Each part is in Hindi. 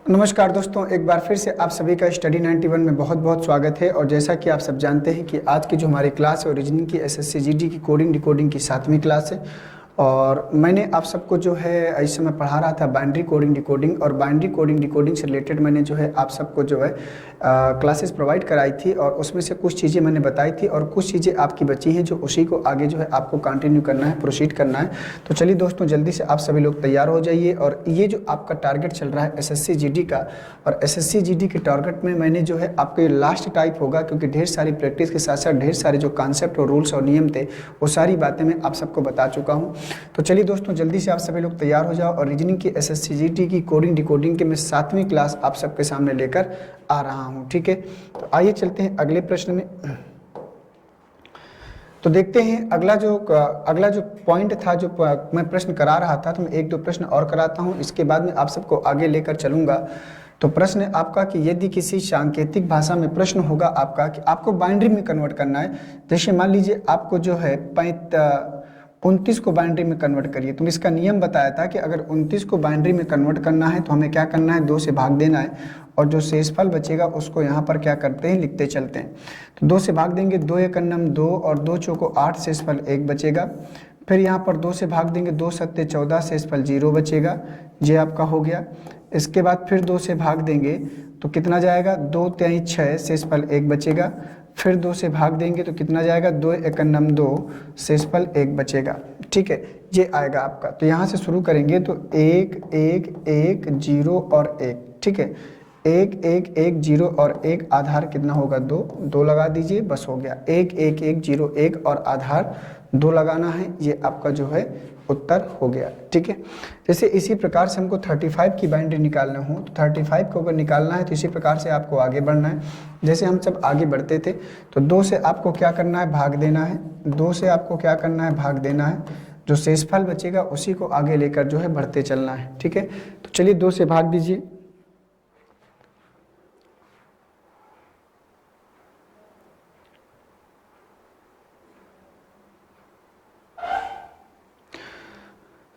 नमस्कार दोस्तों, एक बार फिर से आप सभी का स्टडी 91 में बहुत बहुत स्वागत है। और जैसा कि आप सब जानते हैं कि आज की जो हमारी क्लास है रीजनिंग की एसएससी जीडी की कोडिंग डिकोडिंग की 7वीं क्लास है। और मैंने आप सबको जो है इस समय पढ़ा रहा था बाइनरी कोडिंग डिकोडिंग, और बाइनरी कोडिंग डिकोडिंग से रिलेटेड मैंने जो है आप सबको जो है क्लासेस प्रोवाइड कराई थी, और उसमें से कुछ चीज़ें मैंने बताई थी और कुछ चीज़ें आपकी बची हैं जो उसी को आगे जो है आपको कंटिन्यू करना है, प्रोसीड करना है। तो चलिए दोस्तों, जल्दी से आप सभी लोग तैयार हो जाइए। और ये जो आपका टारगेट चल रहा है एसएससी जीडी का, और एसएससी जीडी के टारगेट में मैंने जो है आपको ये लास्ट टाइप होगा, क्योंकि ढेर सारी प्रैक्टिस के साथ साथ ढेर सारे जो कॉन्सेप्ट और रूल्स और नियम थे वो सारी बातें मैं आप सबको बता चुका हूँ। तो चलिए दोस्तों, जल्दी से आप सभी लोग तैयार हो जाओ। और रीजनिंग की एसएससी जीडी की कोडिंग डिकोडिंग के मैं 7वीं क्लास आप सबके सामने लेकर आ रहा हूँ। ठीक है, तो आइए चलते हैं अगले प्रश्न में। तो देखते हैं अगला जो पॉइंट था, जो मैं प्रश्न करा रहा था, तो मैं एक दो प्रश्न और कराता हूँ, इसके बाद में आप सबको आगे लेकर चलूंगा। तो प्रश्न है आपका कि यदि किसी सांकेतिक भाषा में प्रश्न होगा आपका कि आपको बाइनरी में कन्वर्ट करना है। जैसे मान लीजिए आपको जो है 29 को बाइनरी में कन्वर्ट करिए। तो इसका नियम बताया था कि अगर 29 को बाइनरी में कन्वर्ट करना है तो हमें क्या करना है, 2 से भाग देना है, और जो शेषफल बचेगा उसको यहाँ पर क्या करते हैं, लिखते चलते हैं। तो 2 से भाग देंगे, 2 एकम 2 और 2 चौको 8, शेषफल 1 बचेगा। फिर यहाँ पर 2 से भाग देंगे, 2 सत्ते 14, शेषफल 0 बचेगा। ये आपका हो गया। इसके बाद फिर 2 से भाग देंगे तो कितना जाएगा, 2 तिहाई 6, शेषफल 1 बचेगा। फिर 2 से भाग देंगे तो कितना जाएगा, 2 एकम 2, शेषफल 1 बचेगा। ठीक है, ये आएगा आपका। तो यहाँ से शुरू करेंगे तो 1 1 1 0 और 1। ठीक है, 1 1 1 0 और 1, आधार कितना होगा, 2 2 लगा दीजिए, बस हो गया। 1 1 1 0 1 और आधार 2 लगाना है, ये आपका जो है उत्तर हो गया। ठीक है, जैसे इसी प्रकार से हमको 35 की बाइनरी निकालना हो तो 35 को अगर निकालना है तो इसी प्रकार से आपको आगे बढ़ना है। जैसे हम सब आगे बढ़ते थे तो 2 से आपको क्या करना है, भाग देना है। 2 से आपको क्या करना है, भाग देना है। जो शेषफल बचेगा उसी को आगे लेकर जो है बढ़ते चलना है। ठीक है, तो चलिए 2 से भाग दीजिए।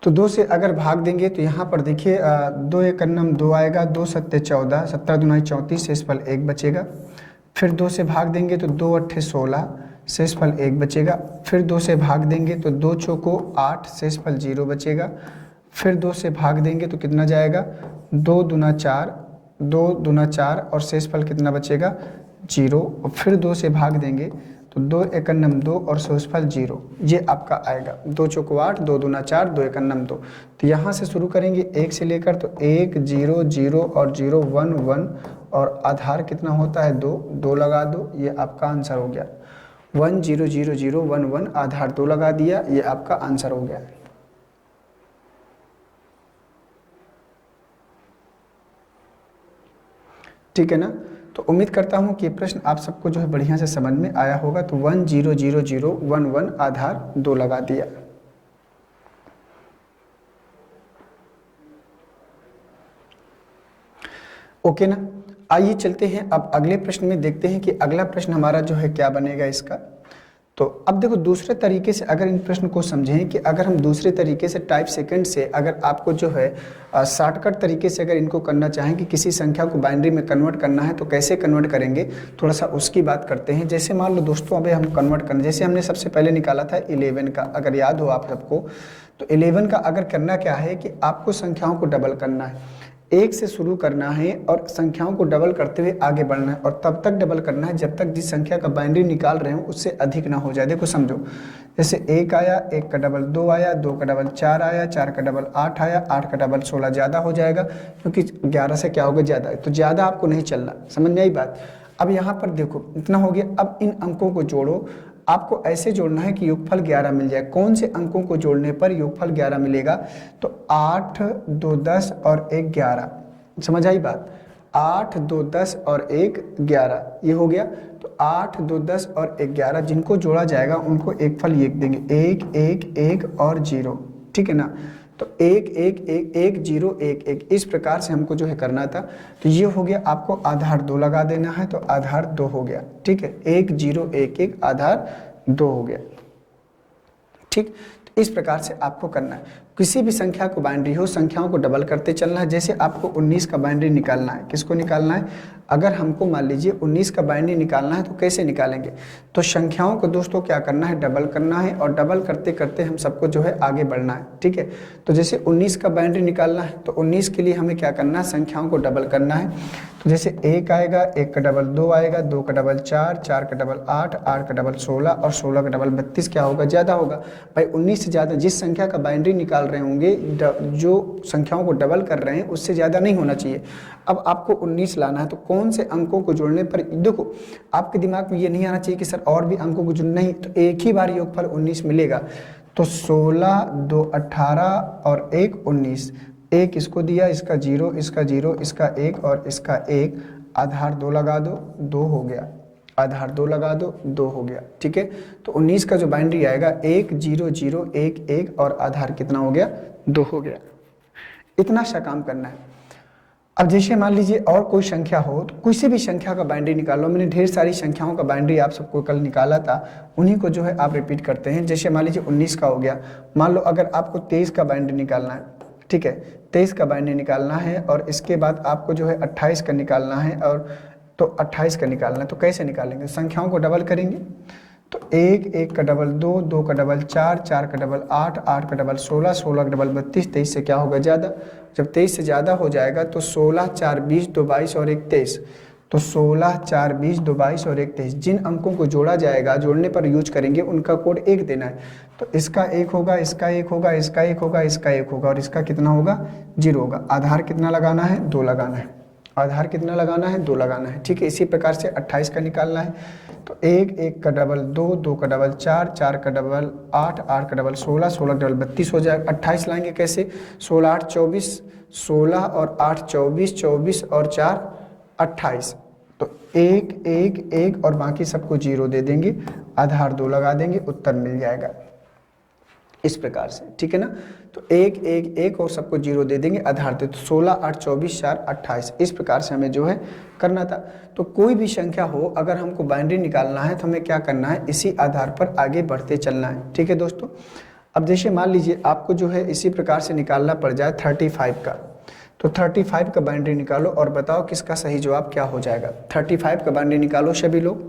तो 2 से अगर भाग देंगे तो यहाँ पर देखिए 2 एकम 2 आएगा, 2 सत्ते 14, 17 दूनी 34, शेषफल 1 बचेगा। फिर 2 से भाग देंगे तो 2 अट्ठे 16, शेषफल 1 बचेगा। फिर 2 से भाग देंगे तो 2 चौको 8, शेषफल 0 बचेगा। फिर 2 से भाग देंगे तो कितना जाएगा, 2 दूना 4, 2 दूना 4 और शेषफल कितना बचेगा, 0। और फिर 2 से भाग देंगे तो 2 एकम 2 और शेषफल 0, ये आपका आएगा। 2 चौको 8, 2 दूना 4, 2 एकम 2। तो यहाँ से शुरू करेंगे 1 से लेकर, तो 1 0 0 और 0 1 1 और आधार कितना होता है, 2 2 लगा दो, ये आपका आंसर हो गया। 1 0 0 0 1 1, आधार 2 लगा दिया, ये आपका आंसर हो गया। ठीक है ना, तो उम्मीद करता हूं कि ये प्रश्न आप सबको जो है बढ़िया से समझ में आया होगा। तो 1 0 0 0 1 1, आधार 2 लगा दिया। ओके ना, आइए चलते हैं अब अगले प्रश्न में, देखते हैं कि अगला प्रश्न हमारा जो है क्या बनेगा इसका। तो अब देखो, दूसरे तरीके से अगर इन प्रश्न को समझें कि अगर हम दूसरे तरीके से टाइप सेकंड से अगर आपको जो है शॉर्टकट तरीके से अगर इनको करना चाहें कि किसी संख्या को बाइनरी में कन्वर्ट करना है तो कैसे कन्वर्ट करेंगे, थोड़ा सा उसकी बात करते हैं। जैसे मान लो दोस्तों, अभी हम कन्वर्ट करना, जैसे हमने सबसे पहले निकाला था 11 का, अगर याद हो आप सबको, तो 11 का अगर करना क्या है कि आपको संख्याओं को डबल करना है। 1 से शुरू करना है और संख्याओं को डबल करते हुए आगे बढ़ना है, और तब तक डबल करना है जब तक जिस संख्या का बाइनरी निकाल रहे हो उससे अधिक ना हो जाए। देखो समझो, जैसे 1 आया, 1 का डबल 2 आया, 2 का डबल 4 आया, 4 का डबल 8 आया, 8 का डबल 16, ज़्यादा हो जाएगा क्योंकि 11 से क्या होगा, ज़्यादा, तो ज़्यादा आपको नहीं चलना। समझ में आई बात। अब यहाँ पर देखो इतना हो गया। अब इन अंकों को जोड़ो, आपको ऐसे जोड़ना है कि योगफल 11 मिल जाए। कौन से अंकों को जोड़ने पर योगफल 11 मिलेगा, तो 8 2 10 और 1 11। समझ आई बात। 8 2 10 और 1 11, ये हो गया। तो 8 2 10 और 1 11 जिनको जोड़ा जाएगा उनको एक फल एक देंगे, 1 1 1 और 0। ठीक है ना, तो 1 1 1 1 0 1 1, इस प्रकार से हमको जो है करना था। तो ये हो गया, आपको आधार 2 लगा देना है, तो आधार 2 हो गया। ठीक है, 1 0 1 1, आधार 2 हो गया। ठीक, तो इस प्रकार से आपको करना है। किसी भी संख्या को बाइनरी हो, संख्याओं को डबल करते चलना है। जैसे आपको 19 का बाइनरी निकालना है, किसको निकालना है? अगर हमको मान लीजिए 19 का बाइनरी निकालना है तो कैसे निकालेंगे? तो संख्याओं को दोस्तों क्या करना है? डबल करना है, और डबल करते करते हम सबको जो है आगे बढ़ना है, ठीक है। तो जैसे 19 का बाइनरी निकालना है तो 19 के लिए हमें क्या करना है? संख्याओं को डबल करना है। तो जैसे 1 आएगा, 1 का डबल 2 आएगा, 2 का डबल 4, 4 का डबल 8, 8 का डबल 16 और 16 का डबल 32 क्या होगा? ज़्यादा होगा। भाई 19 से ज़्यादा जिस संख्या का बाइनरी निकाल रहे होंगे, जो संख्याओं को डबल कर रहे हैं उससे ज़्यादा नहीं होना चाहिए। अब आपको 19 लाना है तो कौन से अंकों को जोड़ने पर, देखो आपके दिमाग में ये नहीं आना चाहिए कि सर और भी अंकों को जोड़ना, नहीं, तो एक ही बार योगफल 19 मिलेगा। तो 16, 2 18 और 1 19, एक इसको दिया, इसका 0, इसका 0, इसका 1 और इसका 1, आधार 2 लगा दो, 2 हो गया, आधार 2 लगा दो, 2 हो गया, ठीक है। तो 19 का जो बाइनरी आएगा 1 0 0 1 1 और आधार कितना हो गया? 2 हो गया। इतना सा काम करना है। अब जैसे मान लीजिए और कोई संख्या हो, तो किसी भी संख्या का बाइनरी निकाल लो। मैंने ढेर सारी संख्याओं का बाइनरी आप सबको कल निकाला था, उन्हीं को जो है आप रिपीट करते हैं। जैसे मान लीजिए 19 का हो गया, मान लो अगर आपको 23 का बाइनरी निकालना है, ठीक है, 23 का बाइनरी निकालना है, और इसके बाद आपको जो है 28 का निकालना है, और तो 28 का निकालना है। तो कैसे निकालेंगे? संख्याओं को डबल करेंगे। तो 1 1 का डबल 2, 2 का डबल 4, 4 का डबल 8, 8 का डबल 16, 16 का डबल 32, 23 से क्या होगा? ज़्यादा। जब 23 से ज़्यादा हो जाएगा तो 16 4 20 2 22 और 1 23। तो 16 4 20 2 22 और 1 23, जिन अंकों को जोड़ा जाएगा, जोड़ने पर यूज करेंगे, उनका कोड 1 देना है। तो इसका 1 होगा, इसका 1 होगा, इसका 1 होगा, इसका 1 होगा, और इसका कितना होगा? 0 होगा। आधार कितना लगाना है? 2 लगाना है। आधार कितना लगाना है? 2 लगाना है, ठीक है। इसी प्रकार से 28 का निकालना है। तो 1 1 का डबल 2, 2 का डबल 4, 4 का डबल 8, 8 का डबल 16, 16 का डबल 32 हो जाएगा। 28 लाएंगे कैसे? 16 8 24, 16 और 8 24, 24 और 4 28। तो 1 1 1 और बाकी सबको 0 दे देंगे, आधार 2 लगा देंगे, उत्तर मिल जाएगा इस प्रकार से, ठीक है ना। तो 1 1 1 और सबको 0 दे देंगे, आधार दे। तो 16 8 24 4 28, इस प्रकार से हमें जो है करना था। तो कोई भी संख्या हो, अगर हमको बाइनरी निकालना है तो हमें क्या करना है? इसी आधार पर आगे बढ़ते चलना है, ठीक है दोस्तों। अब जैसे मान लीजिए आपको जो है इसी प्रकार से निकालना पड़ जाए 35 का, तो 35 का बाइनरी निकालो और बताओ किसका सही जवाब क्या हो जाएगा। 35 का बाइनरी निकालो सभी लोग।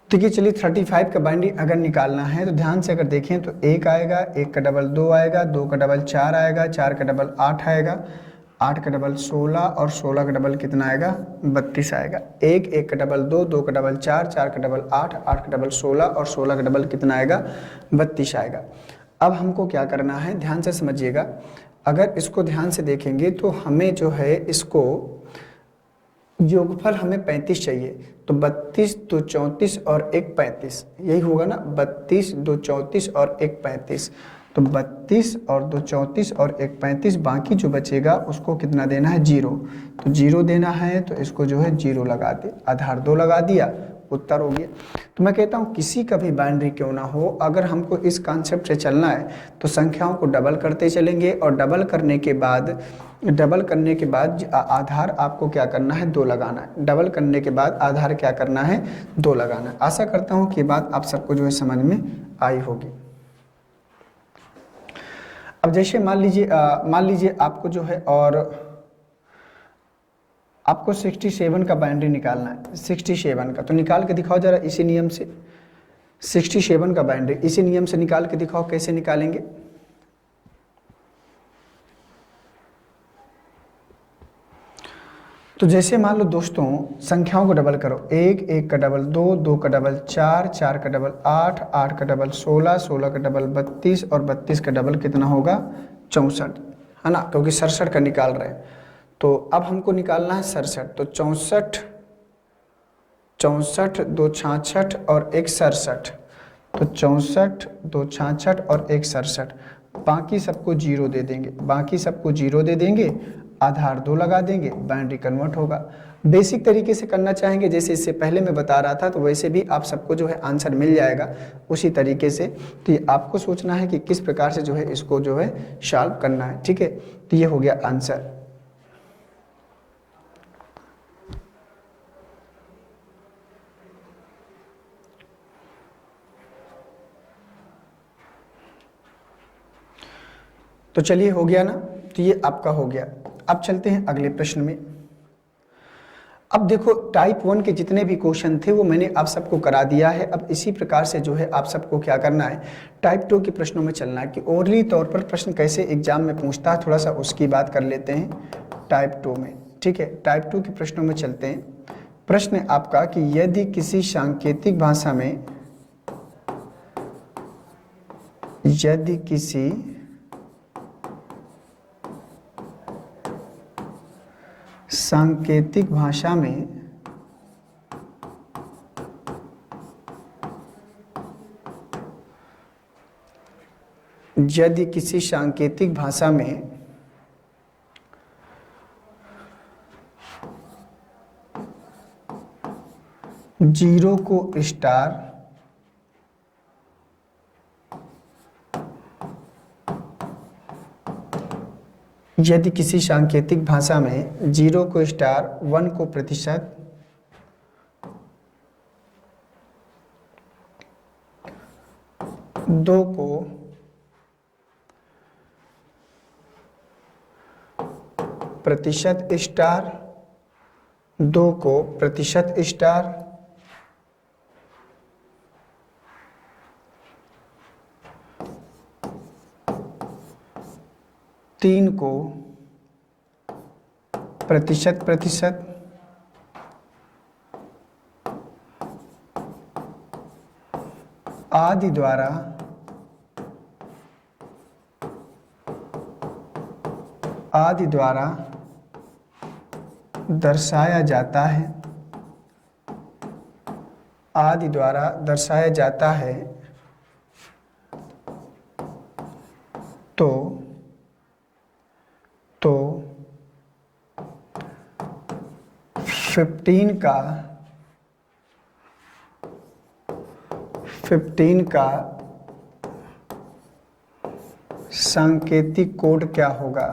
देखिए चलिए 35 का बाइनरी अगर निकालना है तो ध्यान से अगर देखें तो 1 आएगा, 1 का डबल 2 आएगा, 2 का डबल 4 आएगा, 4 का डबल 8 आएगा, 8 का डबल 16 और 16 का डबल कितना आएगा? 32 आएगा। 1 1 का डबल 2, 2 का डबल 4, 4 का डबल 8, 8 का डबल 16 और 16 का डबल कितना आएगा? 32 आएगा। अब हमको क्या करना है, ध्यान से समझिएगा। अगर इसको ध्यान से देखेंगे तो हमें जो है इसको योगफल हमें 35 चाहिए। तो 32 2 34 और 1 35, यही होगा ना। 32 2 34 और 1 35, तो 32 और 2 34 और 1 35, बाकी जो बचेगा उसको कितना देना है? 0। तो 0 देना है, तो इसको जो है 0 लगा दे, आधार 2 लगा दिया, उत्तर हो गया। तो मैं कहता हूँ किसी का भी बाइनरी क्यों ना हो, अगर हमको इस कॉन्सेप्ट से चलना है तो संख्याओं को डबल करते चलेंगे, और डबल करने के बाद आधार आपको क्या करना है? 2 लगाना है। डबल करने के बाद आधार क्या करना है? 2 लगाना है। आशा करता हूँ कि बात आप सबको जो है समझ में आई होगी। अब जैसे मान लीजिए आपको जो है, और आपको 67 का बाइनरी निकालना है। 67 का तो निकाल के दिखाओ जरा इसी नियम से। 67 का बाइनरी इसी नियम से निकाल के दिखाओ, कैसे निकालेंगे? तो जैसे मान लो दोस्तों संख्याओं को डबल करो। 1 1 का डबल 2, 2 का डबल 4, 4 का डबल 8, 8 का डबल 16, 16 का डबल 32 और 32 का डबल कितना होगा? 64, है ना, क्योंकि 67 का निकाल रहे हैं। तो अब हमको निकालना है 67। तो 64 64 2 66 और 1 67। तो 64 2 66 और 1 67, बाकी सबको जीरो दे देंगे, बाकी सबको जीरो दे देंगे, आधार 2 लगा देंगे, बाइनरी कन्वर्ट होगा। बेसिक तरीके से करना चाहेंगे जैसे इससे पहले मैं बता रहा था, तो वैसे भी आप सबको जो है आंसर मिल जाएगा उसी तरीके से। तो ये आपको सोचना है कि किस प्रकार से जो है इसको जो है सॉल्व करना है, ठीक है। तो ये हो गया आंसर। तो चलिए हो गया ना, तो ये आपका हो गया। अब चलते हैं अगले प्रश्न में। अब देखो टाइप 1 के जितने भी क्वेश्चन थे वो मैंने आप सबको करा दिया है। अब इसी प्रकार से जो है आप सबको क्या करना है, टाइप 2 के प्रश्नों में चलना है कि ओरली तौर पर प्रश्न कैसे एग्जाम में पूछता है, थोड़ा सा उसकी बात कर लेते हैं टाइप 2 में, ठीक है। टाइप 2 के प्रश्नों में चलते हैं। प्रश्न है आपका कि यदि किसी सांकेतिक भाषा में, यदि किसी सांकेतिक भाषा में यदि किसी सांकेतिक भाषा में जीरो को स्टार, यदि किसी सांकेतिक भाषा में जीरो को स्टार, 1 को प्रतिशत, दो को प्रतिशत स्टार, 2 को प्रतिशत स्टार, 3 को प्रतिशत प्रतिशत, आदि द्वारा दर्शाया जाता है, आदि द्वारा दर्शाया जाता है, तो 15 का सांकेतिक कोड क्या होगा,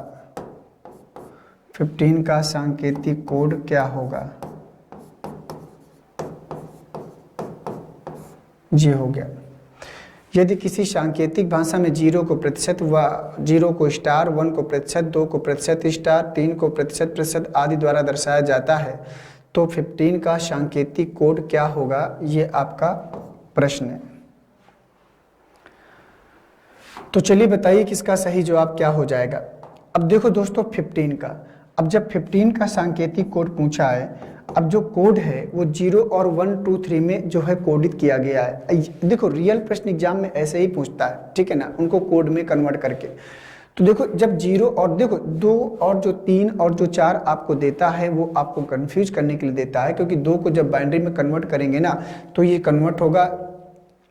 15 का सांकेतिक कोड क्या होगा। जी हो गया। यदि किसी सांकेतिक भाषा में जीरो को प्रतिशत व 0 को स्टार, 1 को प्रतिशत, 2 को प्रतिशत स्टार, 3 को प्रतिशत प्रतिशत आदि द्वारा दर्शाया जाता है, तो 15 का सांकेतिक कोड क्या होगा, ये आपका प्रश्न है। तो चलिए बताइए कि इसका सही जवाब क्या हो जाएगा। अब देखो दोस्तों 15 का, अब जब 15 का सांकेतिक कोड पूछा है, अब जो कोड है वो 0 और 1 2 3 में जो है कोडित किया गया है। देखो रियल प्रश्न एग्जाम में ऐसे ही पूछता है, ठीक है ना, उनको कोड में कन्वर्ट करके। तो देखो जब 0 और देखो 2 और जो 3 और जो 4 आपको देता है वो आपको कंफ्यूज करने के लिए देता है, क्योंकि 2 को जब बाइनरी में कन्वर्ट करेंगे ना तो ये कन्वर्ट होगा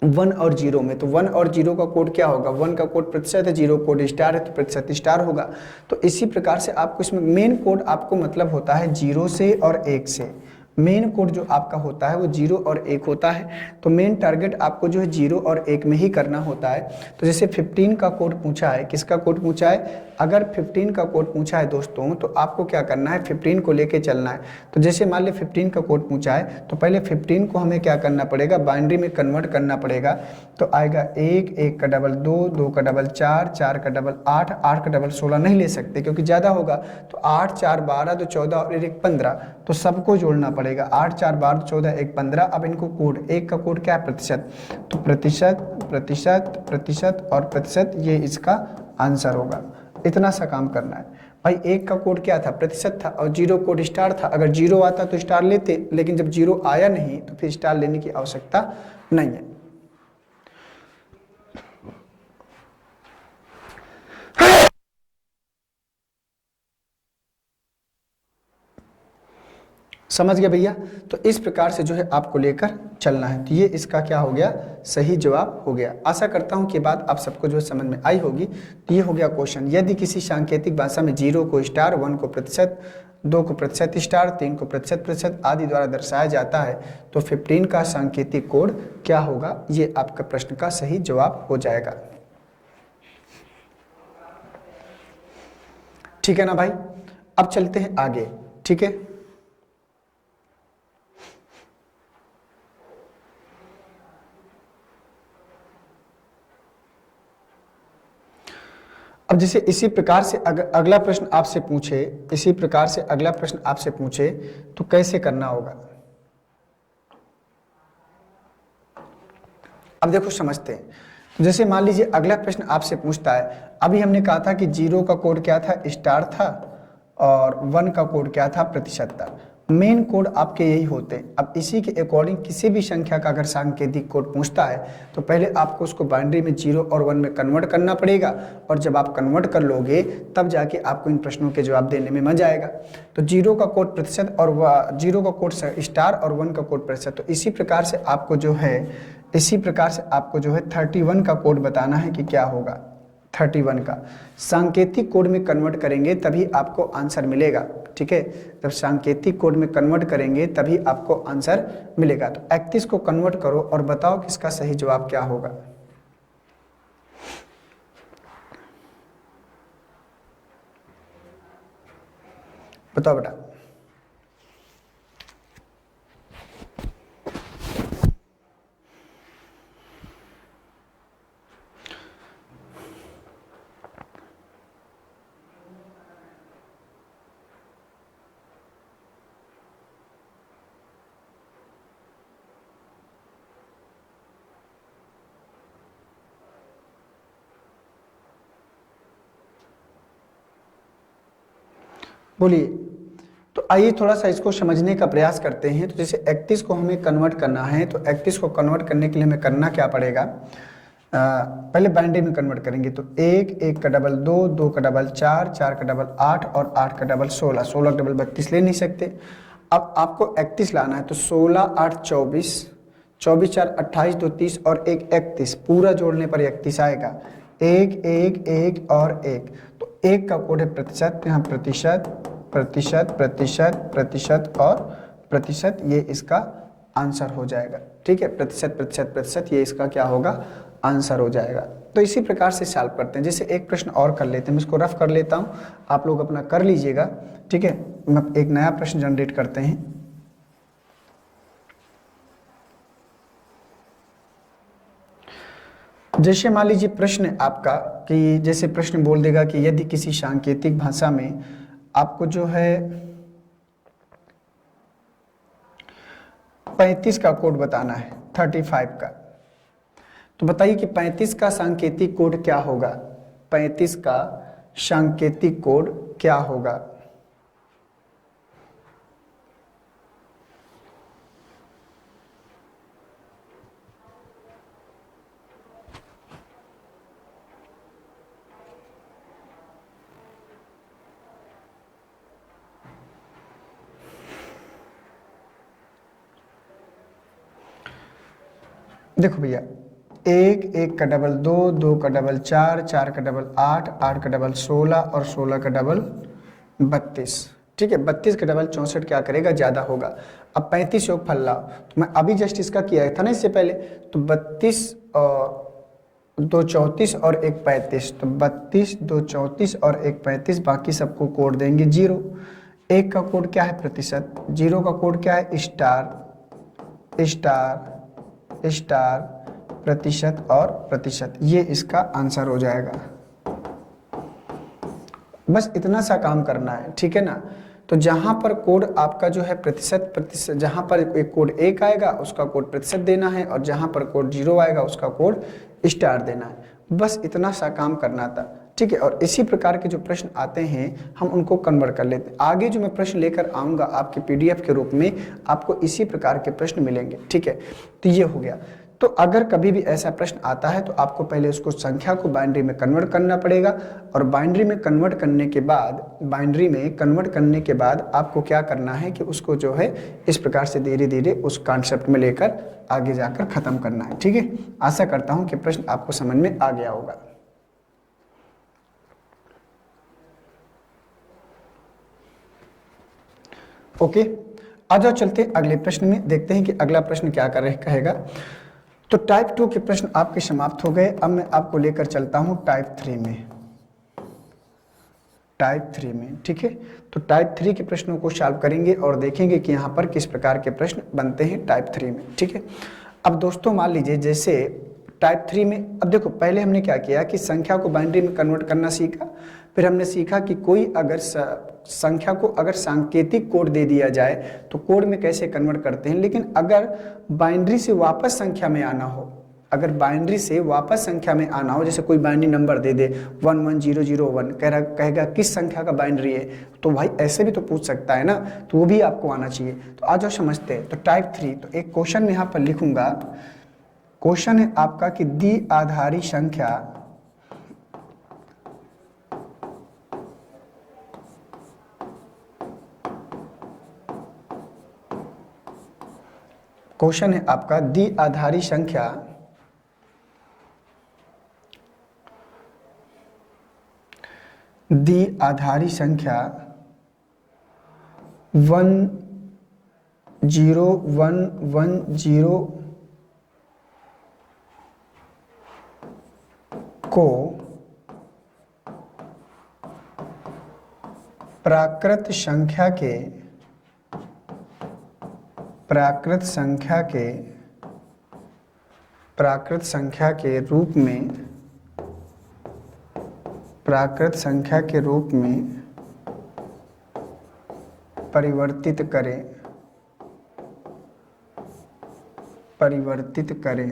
1 और 0 में। तो 1 और 0 का कोड क्या होगा, 1 का कोड प्रतिशत है, 0 कोड स्टार है, तो प्रतिशत स्टार होगा। तो इसी प्रकार से आपको इसमें मेन कोड आपको मतलब होता है 0 से और 1 से। मेन कोड जो आपका होता है वो 0 और 1 होता है। तो मेन टारगेट आपको जो है 0 और 1 में ही करना होता है। तो जैसे 15 का कोड पूछा है, किसका कोड पूछा है, अगर 15 का कोड पूछा है दोस्तों तो आपको क्या करना है, 15 को लेके चलना है। तो जैसे मान ली 15 का कोड पूछा है तो पहले 15 को हमें क्या करना पड़ेगा, बाइनरी में कन्वर्ट करना पड़ेगा। तो आएगा 1, 1 का डबल 2, 2 का डबल 4, 4 का डबल 8, 8 का डबल 16 नहीं ले सकते क्योंकि ज़्यादा होगा। तो 8 4 12, तो 14 और 1 15, तो सबको जोड़ना पड़ेगा। 8 4 12 14 1 15। अब इनको कोड, 1 का कोड क्या है, प्रतिशत, तो प्रतिशत प्रतिशत प्रतिशत और प्रतिशत, ये इसका आंसर होगा। इतना सा काम करना है भाई। 1 का कोड क्या था, प्रतिशत था, और 0 कोड स्टार था। अगर 0 आता तो स्टार लेते, लेकिन जब 0 आया नहीं तो फिर स्टार लेने की आवश्यकता नहीं है। समझ गए भैया। तो इस प्रकार से जो है आपको लेकर चलना है। तो ये इसका क्या हो गया, सही जवाब हो गया। आशा करता हूँ कि बात आप सबको जो है समझ में आई होगी। तो ये हो गया क्वेश्चन, यदि किसी सांकेतिक भाषा में 0 को स्टार, 1 को प्रतिशत, 2 को प्रतिशत स्टार, 3 को प्रतिशत प्रतिशत आदि द्वारा दर्शाया जाता है तो 15 का सांकेतिक कोड क्या होगा, ये आपका प्रश्न का सही जवाब हो जाएगा। ठीक है ना भाई। अब चलते हैं आगे। ठीक है, अब जैसे इसी प्रकार से अगला प्रश्न आपसे पूछे, इसी प्रकार से अगला प्रश्न आपसे पूछे तो कैसे करना होगा। अब देखो समझते हैं। जैसे मान लीजिए अगला प्रश्न आपसे पूछता है, अभी हमने कहा था कि 0 का कोड क्या था, स्टार था, और 1 का कोड क्या था, प्रतिशत था। मेन कोड आपके यही होते हैं। अब इसी के अकॉर्डिंग किसी भी संख्या का अगर सांकेतिक कोड पूछता है तो पहले आपको उसको बाइनरी में 0 और 1 में कन्वर्ट करना पड़ेगा, और जब आप कन्वर्ट कर लोगे तब जाके आपको इन प्रश्नों के जवाब देने में मजा आएगा। तो 0 का कोड प्रतिशत और 0 का कोड स्टार और 1 का कोड प्रतिशत। तो इसी प्रकार से आपको जो है 31 का कोड बताना है कि क्या होगा। 31 का सांकेतिक कोड में कन्वर्ट करेंगे तभी आपको आंसर मिलेगा। ठीक है, जब सांकेतिक कोड में कन्वर्ट करेंगे तभी आपको आंसर मिलेगा। तो 31 को कन्वर्ट करो और बताओ कि इसका सही जवाब क्या होगा। बताओ बेटा। बोलिए। तो आइए थोड़ा सा इसको समझने का प्रयास करते हैं। तो जैसे 31 को हमें कन्वर्ट करना है, तो 31 को कन्वर्ट करने के लिए हमें करना क्या पड़ेगा, पहले बाइनरी में कन्वर्ट करेंगे। तो 1 का डबल 2, 2 का डबल 4, 4 का डबल 8 और 8 का डबल 16, 16 का डबल 32 ले नहीं सकते। अब आपको 31 लाना है, तो 16 8 24, 24 4 28, 2 30 और 1 31, पूरा जोड़ने पर 31 आएगा। 1 1 1 और 1, तो 1 का कोड है प्रतिशत, यहाँ प्रतिशत प्रतिशत प्रतिशत प्रतिशत और प्रतिशत, ये इसका आंसर हो जाएगा। ठीक है, प्रतिशत प्रतिशत प्रतिशत, ये इसका क्या होगा, आंसर हो जाएगा। तो इसी प्रकार से सॉल्व करते हैं। जैसे एक प्रश्न और कर लेते हैं, मैं इसको रफ कर लेता हूँ, आप लोग अपना कर लीजिएगा। ठीक है, मैं एक नया प्रश्न जनरेट करते हैं। जैसे मान लीजिए प्रश्न आपका कि जैसे प्रश्न बोल देगा कि यदि किसी सांकेतिक भाषा में आपको जो है 35 का कोड बताना है, 35 का, तो बताइए कि 35 का सांकेतिक कोड क्या होगा। 35 का सांकेतिक कोड क्या होगा। देखो भैया, 1 का डबल 2, 2 का डबल 4, 4 का डबल 8, 8 का डबल 16 और 16 का डबल 32। ठीक है, 32 का डबल 64 क्या करेगा, ज़्यादा होगा। अब 35 योग फल लाओ, तो मैं अभी जस्ट इसका किया था ना इससे पहले, तो 32 2 34 और 1 35, तो 32 2 34 और 1 35, बाकी सबको कोड देंगे 0। 1 का कोड क्या है, प्रतिशत। 0 का कोड क्या है, स्टार स्टार स्टार प्रतिशत और प्रतिशत, ये इसका आंसर हो जाएगा। बस इतना सा काम करना है। ठीक है ना। तो जहां पर कोड आपका जो है प्रतिशत प्रतिशत, जहां पर एक कोड 1 आएगा उसका कोड प्रतिशत देना है, और जहां पर कोड 0 आएगा उसका कोड स्टार देना है। बस इतना सा काम करना था। ठीक है, और इसी प्रकार के जो प्रश्न आते हैं हम उनको कन्वर्ट कर लेते हैं। आगे जो मैं प्रश्न लेकर आऊँगा आपके PDF के रूप में, आपको इसी प्रकार के प्रश्न मिलेंगे। ठीक है, तो ये हो गया। तो अगर कभी भी ऐसा प्रश्न आता है तो आपको पहले उसको संख्या को बाइनरी में कन्वर्ट करना पड़ेगा, और बाइनरी में कन्वर्ट करने के बाद आपको क्या करना है कि उसको जो है इस प्रकार से धीरे धीरे उस कॉन्सेप्ट में लेकर आगे जाकर खत्म करना है। ठीक है, आशा करता हूं कि प्रश्न आपको समझ में आ गया होगा। ओके, आ जाओ चलते अगले प्रश्न में, देखते हैं कि अगला प्रश्न क्या कहेगा। तो टाइप 2 के प्रश्न आपके समाप्त हो गए। अब मैं आपको लेकर चलता हूं टाइप 3 में। ठीक है, तो टाइप 3 के प्रश्नों को सॉल्व करेंगे और देखेंगे कि यहाँ पर किस प्रकार के प्रश्न बनते हैं टाइप 3 में। ठीक है, अब दोस्तों मान लीजिए जैसे टाइप 3 में, अब देखो पहले हमने क्या किया कि संख्या को बाइनरी में कन्वर्ट करना सीखा, फिर हमने सीखा कि कोई अगर संख्या को अगर सांकेतिक कोड दे दिया जाए तो कोड में कैसे कन्वर्ट करते हैं। लेकिन अगर बाइनरी से वापस संख्या में आना हो, जैसे कोई बाइनरी नंबर दे दे 11001, कहेगा किस संख्या का बाइनरी है, तो भाई ऐसे भी तो पूछ सकता है ना, तो वो भी आपको आना चाहिए। तो आ जाओ समझते हैं। तो टाइप 3, तो एक क्वेश्चन यहाँ पर लिखूंगा। क्वेश्चन है आपका कि द्विआधारी संख्या द्विआधारी संख्या 10110 को प्राकृत संख्या के रूप में परिवर्तित करें।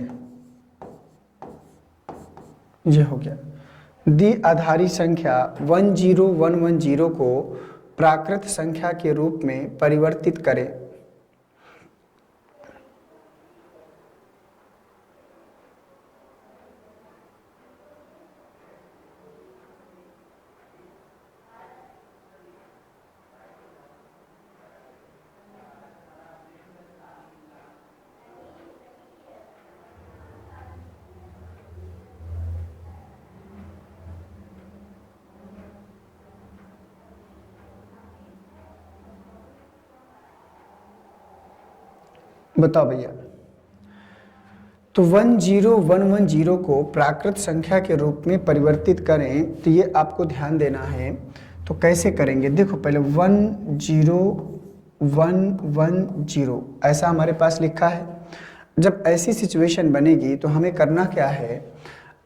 ये हो गया। द्विआधारी संख्या 10110 को प्राकृत संख्या के रूप में परिवर्तित करें। बताओ भैया, तो 10110 को प्राकृत संख्या के रूप में परिवर्तित करें, तो ये आपको ध्यान देना है। तो कैसे करेंगे, देखो पहले 10110 ऐसा हमारे पास लिखा है। जब ऐसी सिचुएशन बनेगी तो हमें करना क्या है,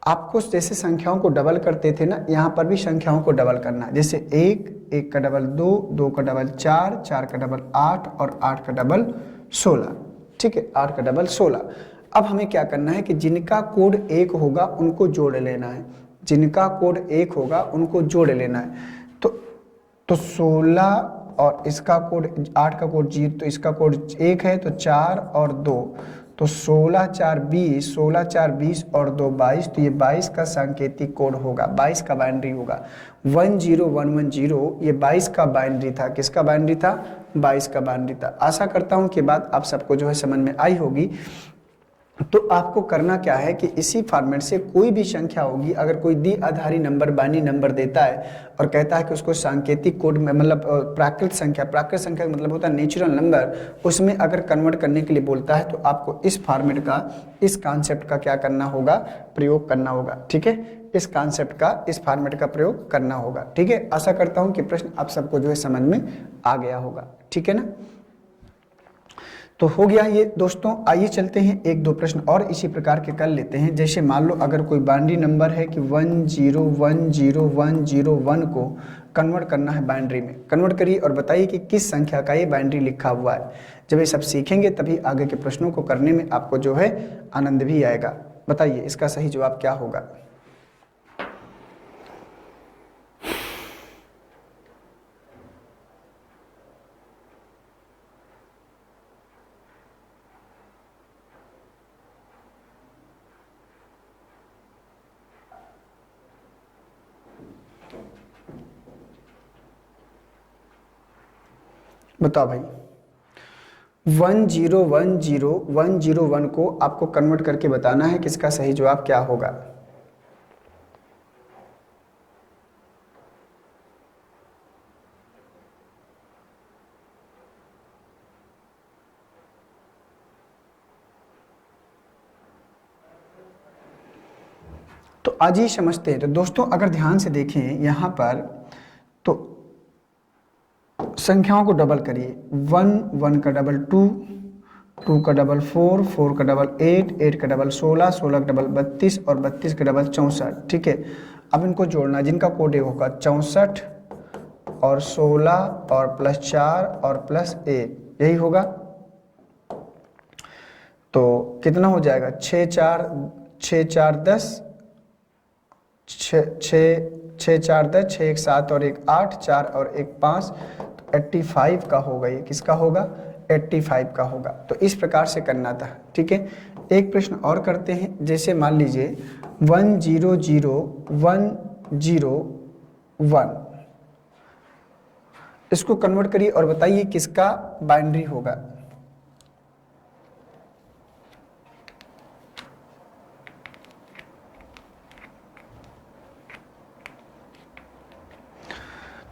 आपको जैसे संख्याओं को डबल करते थे ना, यहाँ पर भी संख्याओं को डबल करना। जैसे 1 का डबल 2, 2 का डबल 4, 4 का डबल 8 और 8 का डबल 16। ठीक है, 8 का डबल 16। अब हमें क्या करना है कि जिनका कोड 1 होगा उनको जोड़ लेना है, तो 16 और इसका कोड 8 का कोड 0, तो इसका कोड 1 है, तो 4 और 2, तो 16 4 20, 16 4 20 और 2 22, तो ये 22 का सांकेतिक कोड होगा, 22 का बाइनरी होगा। 10110 ये 22 का बाइनरी था। किसका बाइनरी था? 22 का बाइनरी था। आशा करता हूं कि बात आप सबको जो है समझ में आई होगी। तो आपको करना क्या है कि इसी फॉर्मेट से कोई भी संख्या होगी, अगर कोई द्विआधारी नंबर बाइनरी नंबर देता है और कहता है कि उसको सांकेतिक कोड में, मतलब प्राकृत संख्या का मतलब होता है नेचुरल नंबर, उसमें अगर कन्वर्ट करने के लिए बोलता है, तो आपको इस फॉर्मेट का, इस कॉन्सेप्ट का क्या करना होगा, प्रयोग करना होगा। ठीक है, इस कॉन्सेप्ट का, इस फॉर्मेट का प्रयोग करना होगा। ठीक है, आशा करता हूं कि प्रश्न आप सबको जो है समझ में आ गया होगा। ठीक है ना, तो हो गया ये दोस्तों। आइए चलते हैं एक दो प्रश्न और इसी प्रकार के कर लेते हैं। जैसे मान लो अगर कोई बाइनरी नंबर है कि 1010101 को कन्वर्ट करना है बाइनरी में, कन्वर्ट करिए और बताइए कि किस संख्या का ये बाइनरी लिखा हुआ है। जब ये सब सीखेंगे तभी आगे के प्रश्नों को करने में आपको जो है आनंद भी आएगा। बताइए इसका सही जवाब क्या होगा। बताओ भाई, 1010101 को आपको कन्वर्ट करके बताना है कि इसका सही जवाब क्या होगा। तो आज ही समझते हैं। तो दोस्तों अगर ध्यान से देखें यहाँ पर, तो संख्याओं को डबल करिए। 1 का डबल 2, 2 का डबल 4, 4 का डबल 8, 8 का डबल 16, 16 का डबल 32 और 32 का डबल 64। ठीक है, अब इनको जोड़ना, जिनका कोड एक होगा 64 और 16 और प्लस 4 और प्लस 1, यही होगा। तो कितना हो जाएगा, 6 4 10, 6 4 10, 6 1 7 और 1 8, 4 और 1 5, तो 85 का होगा। ये किसका होगा, 85 का होगा। तो इस प्रकार से करना था। ठीक है, एक प्रश्न और करते हैं। जैसे मान लीजिए 1000101, इसको कन्वर्ट करिए और बताइए किसका बाइनरी होगा।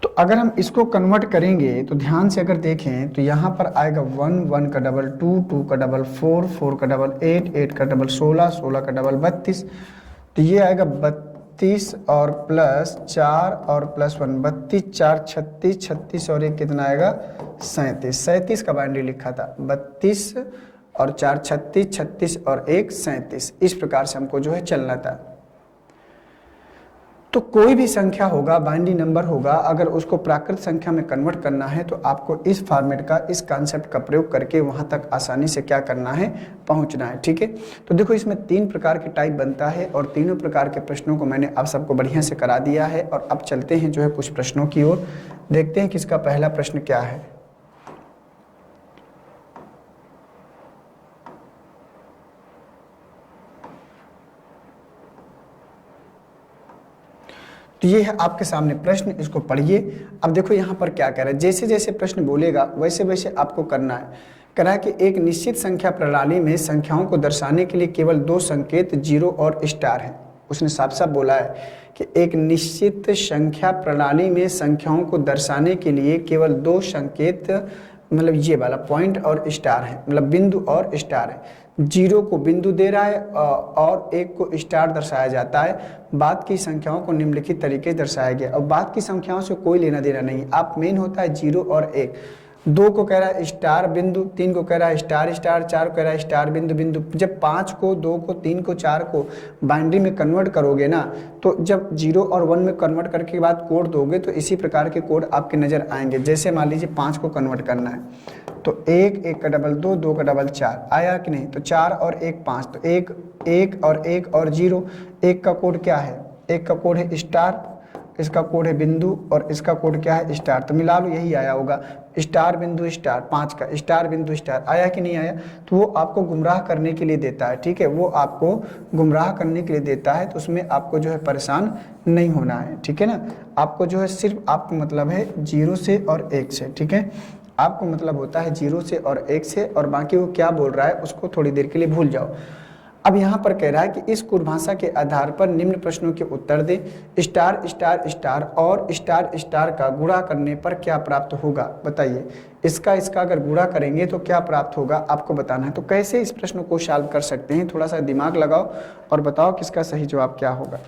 तो अगर हम इसको कन्वर्ट करेंगे तो ध्यान से अगर देखें तो यहाँ पर आएगा 1 1 का डबल 2, 2 का डबल 4, 4 का डबल 8, 8 का डबल 16, 16 का डबल 32। तो ये आएगा 32 और प्लस 4 और प्लस 1, 32 4 36, 36 और एक कितना आएगा, 37। 37 का बाइनरी लिखा था, 32 और 4 36, 36 और एक 37। इस प्रकार से हमको जो है चलना था। तो कोई भी संख्या होगा, बाइनरी नंबर होगा, अगर उसको प्राकृत संख्या में कन्वर्ट करना है तो आपको इस फॉर्मेट का, इस कॉन्सेप्ट का प्रयोग करके वहां तक आसानी से क्या करना है, पहुंचना है। ठीक है, तो देखो इसमें 3 प्रकार के टाइप बनता है और तीनों प्रकार के प्रश्नों को मैंने आप सबको बढ़िया से करा दिया है। और अब चलते हैं जो है कुछ प्रश्नों की ओर, देखते हैं कि इसका पहला प्रश्न क्या है। तो ये है आपके सामने प्रश्न, इसको पढ़िए। अब देखो यहाँ पर क्या कह रहा है, जैसे जैसे प्रश्न बोलेगा वैसे वैसे आपको करना है। कह रहा है कि एक निश्चित संख्या प्रणाली में संख्याओं को दर्शाने के लिए केवल 2 संकेत 0 और स्टार हैं। उसने साफ साफ बोला है कि एक निश्चित संख्या प्रणाली में संख्याओं को दर्शाने के लिए केवल 2 संकेत, मतलब ये वाला पॉइंट और स्टार है, मतलब बिंदु और स्टार है। 0 को बिंदु दे रहा है और 1 को स्टार दर्शाया जाता है। बाद की संख्याओं को निम्नलिखित तरीके से दर्शाया गया। और बाद की संख्याओं से कोई लेना देना नहीं, आप मेन होता है 0 और 1। 2 को कह रहा है स्टार बिंदु, 3 को कह रहा है स्टार स्टार, 4 को कह रहा है स्टार बिंदु बिंदु। जब 5 को, 2 को, 3 को, 4 को बाइनरी में कन्वर्ट करोगे ना, तो जब 0 और 1 में कन्वर्ट करके बाद कोड दोगे तो इसी प्रकार के कोड आपके नज़र आएंगे। जैसे मान लीजिए 5 को कन्वर्ट करना है तो 1 1 का डबल 2, 2 का डबल 4 आया कि नहीं। तो 4 और 1 5, तो 1 1 और 1 और 0। 1 का कोड क्या है, 1 का कोड है स्टार, इसका कोड है बिंदु और इसका कोड क्या है, स्टार। तो मिला लो, यही आया होगा, स्टार बिंदु स्टार। 5 का स्टार बिंदु स्टार आया कि नहीं आया। तो वो आपको गुमराह करने के लिए देता है। ठीक है, वो आपको गुमराह करने के लिए देता है, तो उसमें आपको जो है परेशान नहीं होना है। ठीक है ना, आपको जो है सिर्फ आपको मतलब है 0 से और 1 से। ठीक है, आपको मतलब होता है 0 से और 1 से, और बाकी वो क्या बोल रहा है उसको थोड़ी देर के लिए भूल जाओ। अब यहाँ पर कह रहा है कि इस कुरभाषा के आधार पर निम्न प्रश्नों के उत्तर दे। स्टार स्टार स्टार और स्टार स्टार का गुणा करने पर क्या प्राप्त होगा, बताइए। इसका अगर गुणा करेंगे तो क्या प्राप्त होगा, आपको बताना है। तो कैसे इस प्रश्न को सॉल्व कर सकते हैं, थोड़ा सा दिमाग लगाओ और बताओ कि इसका सही जवाब क्या होगा।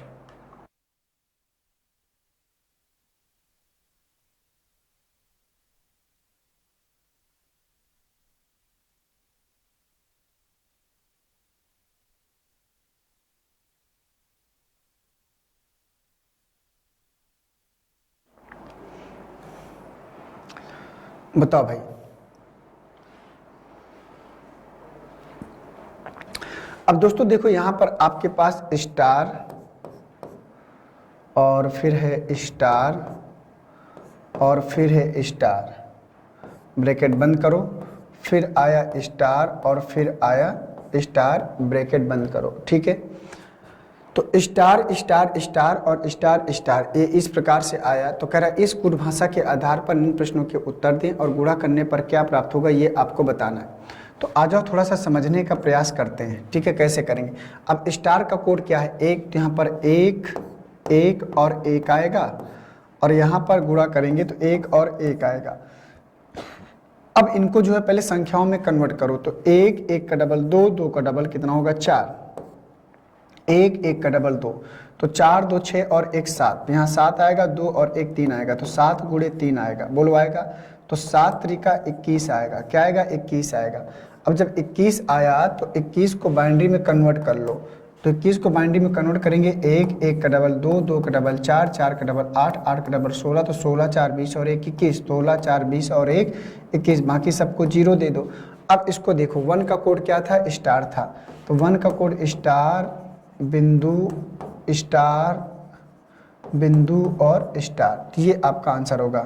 बताओ भाई। अब दोस्तों देखो यहाँ पर आपके पास स्टार और फिर है स्टार और फिर है स्टार, ब्रैकेट बंद करो, फिर आया स्टार और फिर आया स्टार, ब्रैकेट बंद करो। ठीक है, तो स्टार स्टार स्टार और स्टार स्टार ये इस प्रकार से आया। तो कह रहा है इस कूट भाषा के आधार पर निम्न प्रश्नों के उत्तर दें और गुणा करने पर क्या प्राप्त होगा ये आपको बताना है। तो आ जाओ थोड़ा सा समझने का प्रयास करते हैं, ठीक है, कैसे करेंगे। अब स्टार का कोड क्या है, एक, तो यहाँ पर एक, एक और एक आएगा, और यहाँ पर गुणा करेंगे तो एक और एक आएगा। अब इनको जो है पहले संख्याओं में कन्वर्ट करो, तो एक, एक का डबल दो, दो का डबल कितना होगा चार, एक, एक का डबल दो, तो चार दो छः और एक सात, यहाँ सात आएगा, दो और एक तीन आएगा, तो सात गुणे तीन आएगा, बोलो आएगा, तो सात त्रिका 21 आएगा, क्या आएगा 21 आएगा। अब जब 21 आया तो 21 को बाइनरी में कन्वर्ट कर लो, तो 21 को बाइनरी में कन्वर्ट करेंगे, एक, एक का डबल दो, दो का डबल चार, चार का डबल आठ, आठ का डबल 16, तो 16 4 20 और एक 21, 16 4 20 और एक 21, बाकी सबको जीरो दे दो। अब इसको देखो, वन का कोड क्या था, स्टार था, तो वन का कोड स्टार बिंदु स्टार बिंदु और स्टार, तो ये आपका आंसर होगा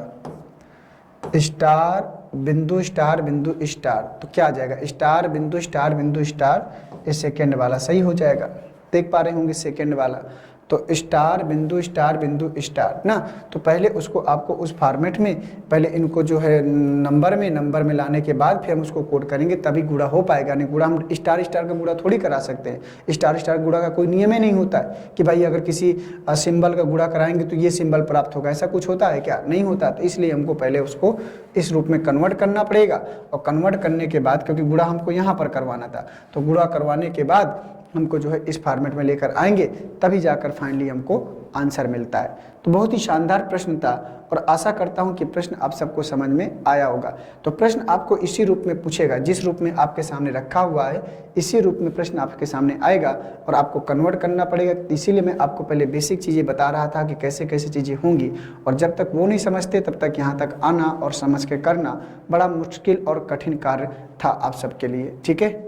स्टार बिंदु स्टार। तो क्या आ जाएगा, स्टार बिंदु स्टार, ये सेकेंड वाला सही हो जाएगा, देख पा रहे होंगे सेकेंड वाला। तो स्टार बिंदु स्टार ना, तो पहले उसको आपको उस फॉर्मेट में पहले इनको जो है नंबर में लाने के बाद फिर हम उसको कोड करेंगे, तभी गुणा हो पाएगा। नहीं गुणा हम स्टार स्टार का गुणा थोड़ी करा सकते हैं, स्टार स्टार गुणा का कोई नियम ही नहीं होता है कि भाई अगर किसी सिंबल का गुणा कराएंगे तो ये सिंबल प्राप्त होगा, ऐसा कुछ होता है क्या, नहीं होता। तो इसलिए हमको पहले उसको इस रूप में कन्वर्ट करना पड़ेगा, और कन्वर्ट करने के बाद, क्योंकि गुणा हमको यहाँ पर करवाना था, तो गुणा करवाने के बाद हमको जो है इस फॉर्मेट में लेकर आएंगे, तभी जाकर फाइनली हमको आंसर मिलता है। तो बहुत ही शानदार प्रश्न था, और आशा करता हूं कि प्रश्न आप सबको समझ में आया होगा। तो प्रश्न आपको इसी रूप में पूछेगा, जिस रूप में आपके सामने रखा हुआ है इसी रूप में प्रश्न आपके सामने आएगा, और आपको कन्वर्ट करना पड़ेगा। इसीलिए मैं आपको पहले बेसिक चीज़ें बता रहा था कि कैसे कैसे चीज़ें होंगी, और जब तक वो नहीं समझते तब तक यहाँ तक आना और समझ के करना बड़ा मुश्किल और कठिन कार्य था आप सबके लिए, ठीक है।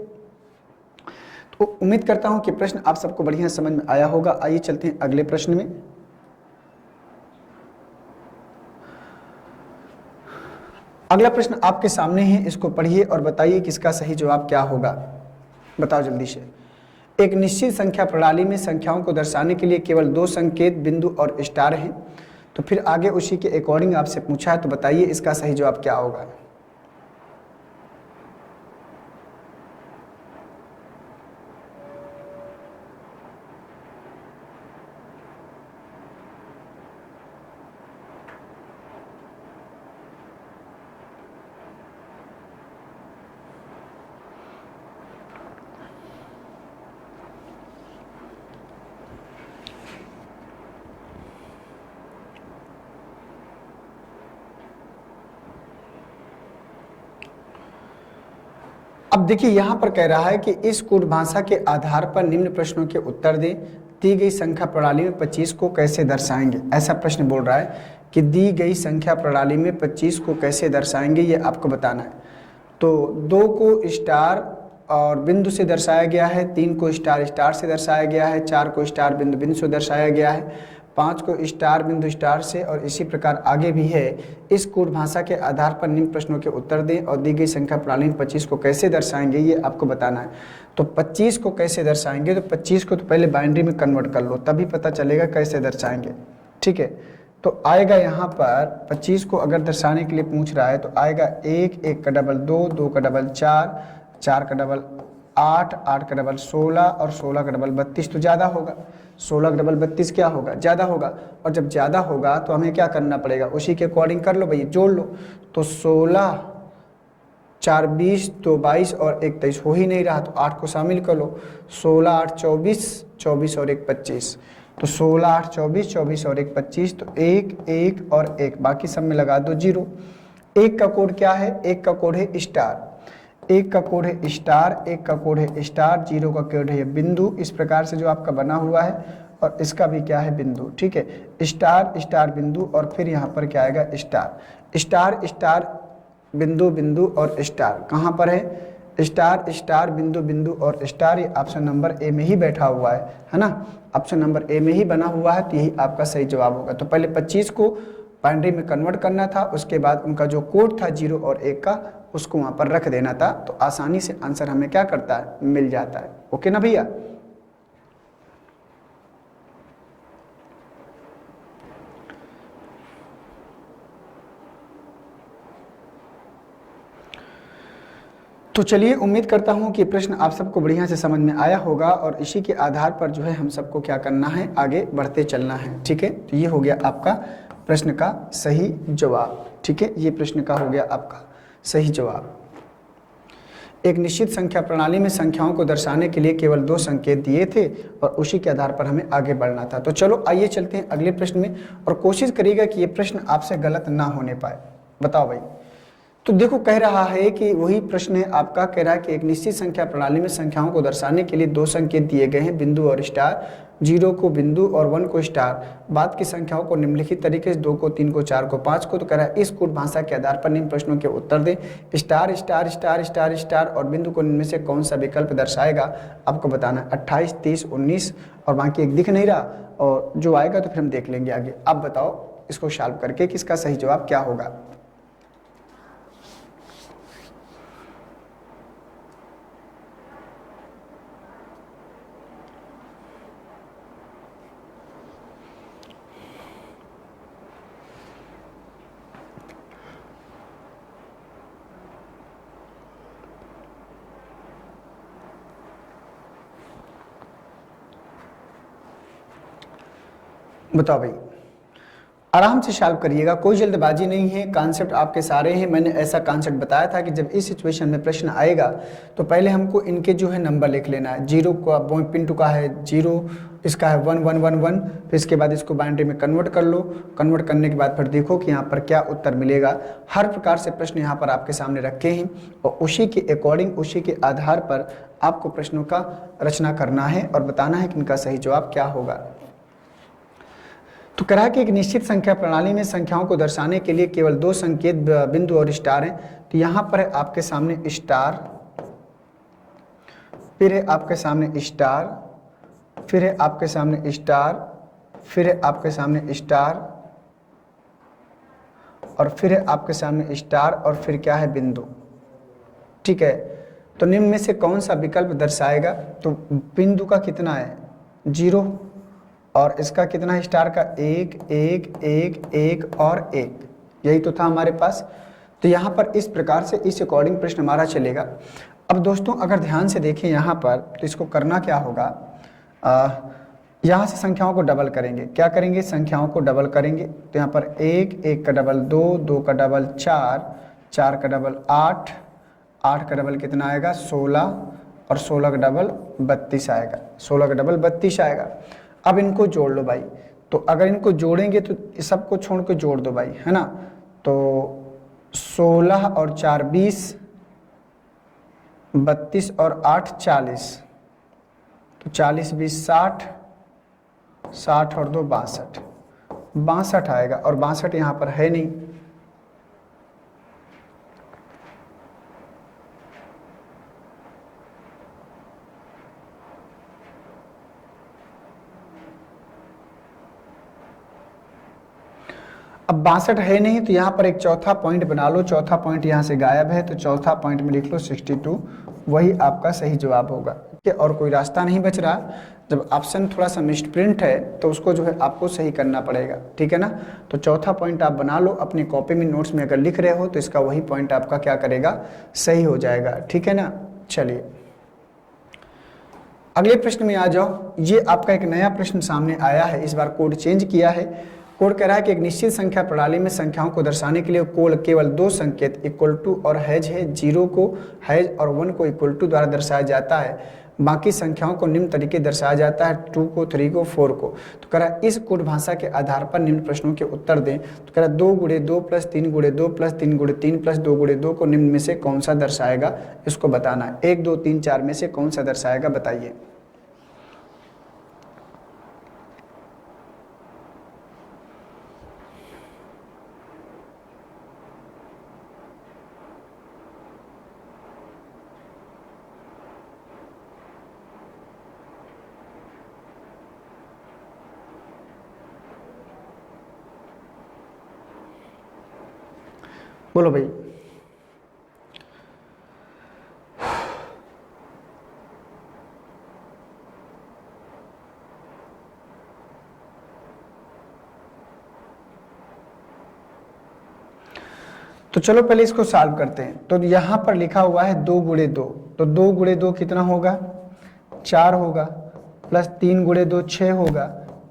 तो उम्मीद करता हूं कि प्रश्न आप सबको बढ़िया समझ में आया होगा। आइए चलते हैं अगले प्रश्न में। अगला प्रश्न आपके सामने है, इसको पढ़िए और बताइए कि इसका सही जवाब क्या होगा। बताओ जल्दी से। एक निश्चित संख्या प्रणाली में संख्याओं को दर्शाने के लिए केवल दो संकेत बिंदु और स्टार हैं। तो फिर आगे उसी के अकॉर्डिंग आपसे पूछा है, तो बताइए इसका सही जवाब क्या होगा। अब देखिए यहाँ पर कह रहा है कि इस कूट भाषा के आधार पर निम्न प्रश्नों के उत्तर दें। दी गई संख्या प्रणाली में 25 को कैसे दर्शाएंगे, ऐसा प्रश्न बोल रहा है कि दी गई संख्या प्रणाली में 25 को कैसे दर्शाएंगे, ये आपको बताना है। तो 2 को स्टार और बिंदु से दर्शाया गया है, 3 को स्टार स्टार से दर्शाया गया है, 4 को स्टार बिंदु बिंदु से दर्शाया गया है, 5 को स्टार बिंदु स्टार से, और इसी प्रकार आगे भी है। इस कूट भाषा के आधार पर निम्न प्रश्नों के उत्तर दें और दी गई संख्या प्रणाली में 25 को कैसे दर्शाएंगे, ये आपको बताना है। तो 25 को कैसे दर्शाएंगे, तो 25 को तो पहले बाइनरी में कन्वर्ट कर लो, तभी पता चलेगा कैसे दर्शाएंगे, ठीक है। तो आएगा यहाँ पर 25 को अगर दर्शाने के लिए पूछ रहा है तो आएगा 1, 1 का डबल 2, 2 का डबल 4, 4 का डबल 8, 8 का डबल 16 और 16 का डबल 32। तो ज़्यादा होगा, 16 का डबल 32 क्या होगा, ज़्यादा होगा। और जब ज़्यादा होगा तो हमें क्या करना पड़ेगा, उसी के अकॉर्डिंग कर लो भाई, जोड़ लो। तो 16 4 20, तो 22 और 1 23 हो ही नहीं रहा, तो 8 को शामिल कर लो। 16 8 24, 24 और 1 25। तो 16 8 24, 24 और 1 25। तो 1 1 और 1, बाकी सब में लगा दो 0। 1 का कोड क्या है, 1 का कोड है स्टार, 1 का कोड है स्टार, 1 का कोड है स्टार, 0 का कोड है बिंदु। इस प्रकार से जो आपका बना हुआ है, और इसका भी क्या है बिंदु, ठीक है। स्टार स्टार बिंदु, और फिर यहाँ पर क्या आएगा स्टार, स्टार स्टार बिंदु बिंदु और स्टार। कहाँ पर है, स्टार स्टार बिंदु बिंदु और स्टार, ये ऑप्शन नंबर ए में ही बैठा हुआ है ना, ऑप्शन नंबर ए में ही बना हुआ है, तो यही आपका सही जवाब होगा। तो पहले 25 को बाइनरी में कन्वर्ट करना था, उसके बाद उनका जो कोड था 0 और 1 का, उसको वहाँ पर रख देना था, तो आसानी से आंसर हमें क्या करता है, मिल जाता है। ओके ना भैया। तो चलिए, उम्मीद करता हूँ कि प्रश्न आप सबको बढ़िया से समझ में आया होगा और इसी के आधार पर जो है हम सबको क्या करना है, आगे बढ़ते चलना है। ठीक है, तो ये हो गया आपका प्रश्न का सही जवाब। ठीक है, ये प्रश्न का हो गया आपका सही जवाब। एक निश्चित संख्या प्रणाली में संख्याओं को दर्शाने के लिए केवल 2 संकेत दिए थे और उसी के आधार पर हमें आगे बढ़ना था। तो चलो आइए चलते हैं अगले प्रश्न में और कोशिश करिएगा कि ये प्रश्न आपसे गलत ना होने पाए। बताओ भाई। तो देखो, कह रहा है कि वही प्रश्न है आपका, कह रहा है कि एक निश्चित संख्या प्रणाली में संख्याओं को दर्शाने के लिए 2 संकेत दिए गए हैं, बिंदु और स्टार। 0 को बिंदु और 1 को स्टार। बाद की संख्याओं को निम्नलिखित तरीके से 2 को 3 को 4 को 5 को। तो कह रहा है इस कूट भाषा के आधार पर निम्न प्रश्नों के उत्तर दें। Star star star star star और बिंदु को इनमें से कौन सा विकल्प दर्शाएगा, आपको बताना। 28, 30, 19 और बाकी एक दिख नहीं रहा, और जो आएगा तो फिर हम देख लेंगे आगे। अब बताओ इसको सॉल्व करके कि इसका सही जवाब क्या होगा। बताओ भाई, आराम से सॉल्व करिएगा, कोई जल्दबाजी नहीं है, कॉन्सेप्ट आपके सारे हैं। मैंने ऐसा कॉन्सेप्ट बताया था कि जब इस सिचुएशन में प्रश्न आएगा तो पहले हमको इनके जो है नंबर लिख लेना है। 0 का पिंटू का है 0, इसका है 1 1 1 1, फिर इसके बाद इसको बाइनरी में कन्वर्ट कर लो। कन्वर्ट करने के बाद फिर देखो कि यहाँ पर क्या उत्तर मिलेगा। हर प्रकार से प्रश्न यहाँ पर आपके सामने रखे हैं और उसी के अकॉर्डिंग, उसी के आधार पर आपको प्रश्नों का रचना करना है और बताना है कि इनका सही जवाब क्या होगा। तो कह रहा है कि एक निश्चित संख्या प्रणाली में संख्याओं को दर्शाने के लिए केवल 2 संकेत बिंदु और स्टार हैं। तो यहाँ पर है आपके सामने स्टार, फिर है आपके सामने स्टार, फिर है आपके सामने स्टार, फिर है आपके सामने स्टार और फिर है आपके सामने स्टार और फिर क्या है, बिंदु। ठीक है, तो निम्न में से कौन सा विकल्प दर्शाएगा। तो बिंदु का कितना है, 0, और इसका कितना है, स्टार का 1 1 1 1 और 1, यही तो था हमारे पास। तो यहाँ पर इस प्रकार से इस अकॉर्डिंग प्रश्न हमारा चलेगा। अब दोस्तों अगर ध्यान से देखें यहाँ पर, तो इसको करना क्या होगा, यहाँ से संख्याओं को डबल करेंगे। क्या करेंगे, संख्याओं को डबल करेंगे। तो यहाँ पर 1 1 का डबल 2, 2 का डबल 4, 4 का डबल 8, 8 का डबल कितना आएगा, 16 और 16 का डबल 32 आएगा, 16 का डबल 32 आएगा। अब इनको जोड़ लो भाई। तो अगर इनको जोड़ेंगे तो सबको छोड़ के जोड़ दो भाई, है ना। तो 16 और 4 20, 32 और 8 40, तो 40 20 60, 60 और 2 62, 62 आएगा और 62 यहाँ पर है नहीं। अब 62 है नहीं, तो यहाँ पर एक चौथा पॉइंट बना लो। चौथा पॉइंट यहाँ से गायब है, तो चौथा पॉइंट में लिख लो 62, वही आपका सही जवाब होगा। ठीक है, और कोई रास्ता नहीं बच रहा। जब ऑप्शन थोड़ा सा मिसप्रिंट है तो उसको जो है आपको सही करना पड़ेगा। ठीक है ना, तो चौथा पॉइंट आप बना लो अपनी कॉपी में, नोट्स में अगर लिख रहे हो तो इसका वही पॉइंट आपका क्या करेगा, सही हो जाएगा। ठीक है ना, चलिए अगले प्रश्न में आ जाओ। ये आपका एक नया प्रश्न सामने आया है, इस बार कोड चेंज किया है। कोड कह रहा है कि एक निश्चित संख्या प्रणाली में संख्याओं को दर्शाने के लिए केवल 2 संकेत इक्वल टू और हैज है। 0 को हैज और 1 को इक्वल टू द्वारा दर्शाया जाता है। बाकी संख्याओं को निम्न तरीके दर्शाया जाता है, 2 को 3 को 4 को। तो कह रहा है इस कोड भाषा के आधार पर निम्न प्रश्नों के उत्तर दें। तो कह रहा है 2 गुणे 2 प्लस 3 गुणे 2 प्लस 3 गुणे 3 प्लस 2 गुणे 2 को निम्न में से कौन सा दर्शाएगा, इसको बताना है। 1 2 3 4 में से कौन सा दर्शाएगा, बताइए। बोलो भाई। तो तो चलो पहले इसको सॉल्व करते हैं। तो यहाँ पर लिखा हुआ है 2 गुणे 2, तो 2 गुणे 2 कितना होगा, 4 होगा, प्लस 3 गुणे 2 6 होगा,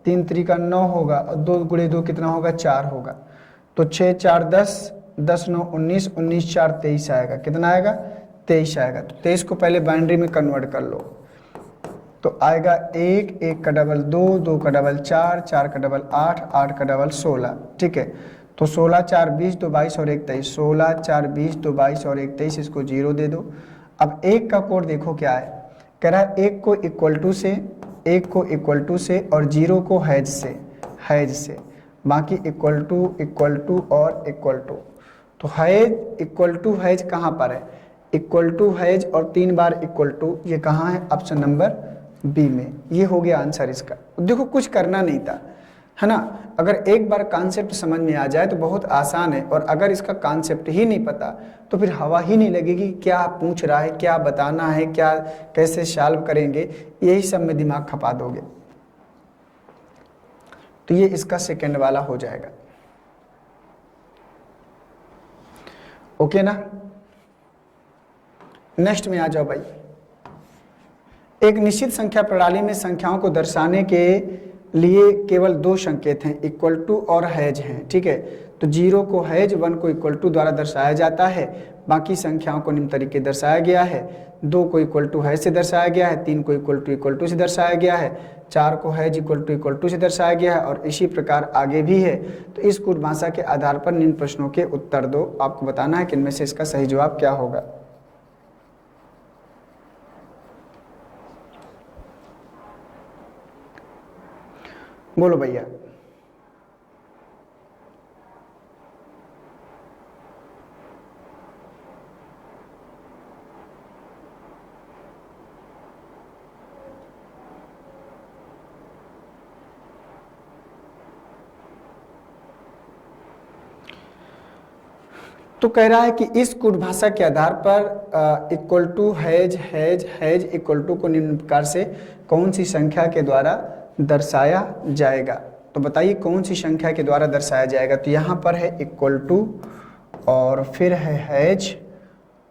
3 त्रिका 9 होगा, और 2 गुणे 2 कितना होगा, 4 होगा। तो 6 4 10, 10 9 19, 19 4 23 आएगा। कितना आएगा, 23 आएगा। तो 23 को पहले बाइनरी में कन्वर्ट कर लो, तो आएगा 1, 1 का डबल 2, 2 का डबल 4, 4 का डबल 8, 8 का डबल 16। ठीक है, तो 16 4 20, 2 22 और 1 23, 16 4 20, 2 22 और 1 23, इसको 0 दे दो। अब 1 का कोड देखो क्या है, कह रहा है 1 को इक्वल टू से, 1 को इक्वल टू से और 0 को हैज से, हैज से, बाकी इक्वल टू और इक्वल टू। तो हैज इक्वल टू हैज कहाँ पर है, इक्वल टू हैज और 3 बार इक्वल टू, ये कहाँ है, ऑप्शन नंबर बी में। ये हो गया आंसर इसका। देखो कुछ करना नहीं था, है ना। अगर एक बार कॉन्सेप्ट समझ में आ जाए तो बहुत आसान है, और अगर इसका कॉन्सेप्ट ही नहीं पता तो फिर हवा ही नहीं लगेगी क्या पूछ रहा है, क्या बताना है, क्या कैसे सॉल्व करेंगे, यही सब में दिमाग खपा दोगे। तो ये इसका सेकंड वाला हो जाएगा। ओके ना, नेक्स्ट में आ जाओ भाई। एक निश्चित संख्या प्रणाली में संख्याओं को दर्शाने के लिए केवल 2 संकेत हैं, इक्वल टू और हैज हैं। ठीक है, तो 0 को हैज, 1 को इक्वल टू द्वारा दर्शाया जाता है। बाकी संख्याओं को निम्न तरीके दर्शाया गया है, 2 को इक्वल टू हैज से दर्शाया गया है, 3 को इक्वल टू से दर्शाया गया है, 4 को हैज इक्वल टू से दर्शाया गया है, और इसी प्रकार आगे भी है। तो इस कूट भाषा के आधार पर निम्न प्रश्नों के उत्तर दो। आपको बताना है कि इनमें से इसका सही जवाब क्या होगा। बोलो भैया। तो कह रहा है कि इस कूट भाषा के आधार पर equal to hash hash hash equal to को निम्न प्रकार से कौन सी संख्या के द्वारा दर्शाया जाएगा। तो बताइए कौन सी संख्या के द्वारा दर्शाया जाएगा। तो यहाँ पर है इक्वल टू, और फिर है हैज,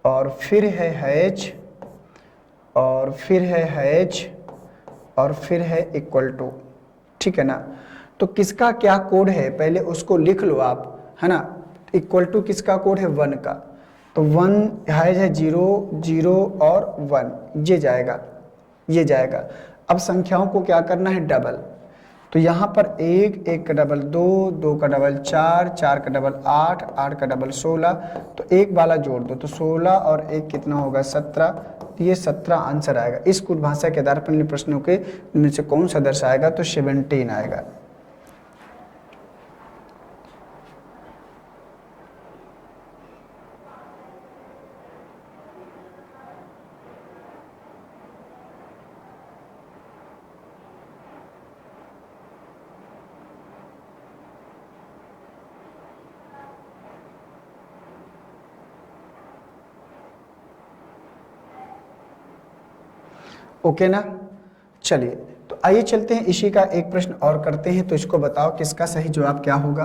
और फिर है हैज, और फिर है हैज, और फिर है इक्वल टू। ठीक है ना। तो किसका क्या कोड है पहले उसको लिख लो आप, है ना। इक्वल टू किसका कोड है, 1 का। तो 1 है 0 0 और 1, ये जाएगा, ये जाएगा। अब संख्याओं को क्या करना है, डबल। तो यहाँ पर 1 1 का डबल 2 2 का डबल 4 4 का डबल 8 8 का डबल 16। तो एक वाला जोड़ दो, तो 16 और 1 कितना होगा, 17। तो ये 17 आंसर आएगा। इस कूट भाषा के आधार पर इन प्रश्नों के में से कौन सा दर्शाएगा, तो 17 आएगा। ओके ना। चलिए तो आइए चलते हैं, इसी का एक प्रश्न और करते हैं। तो इसको बताओ किसका सही जवाब क्या होगा।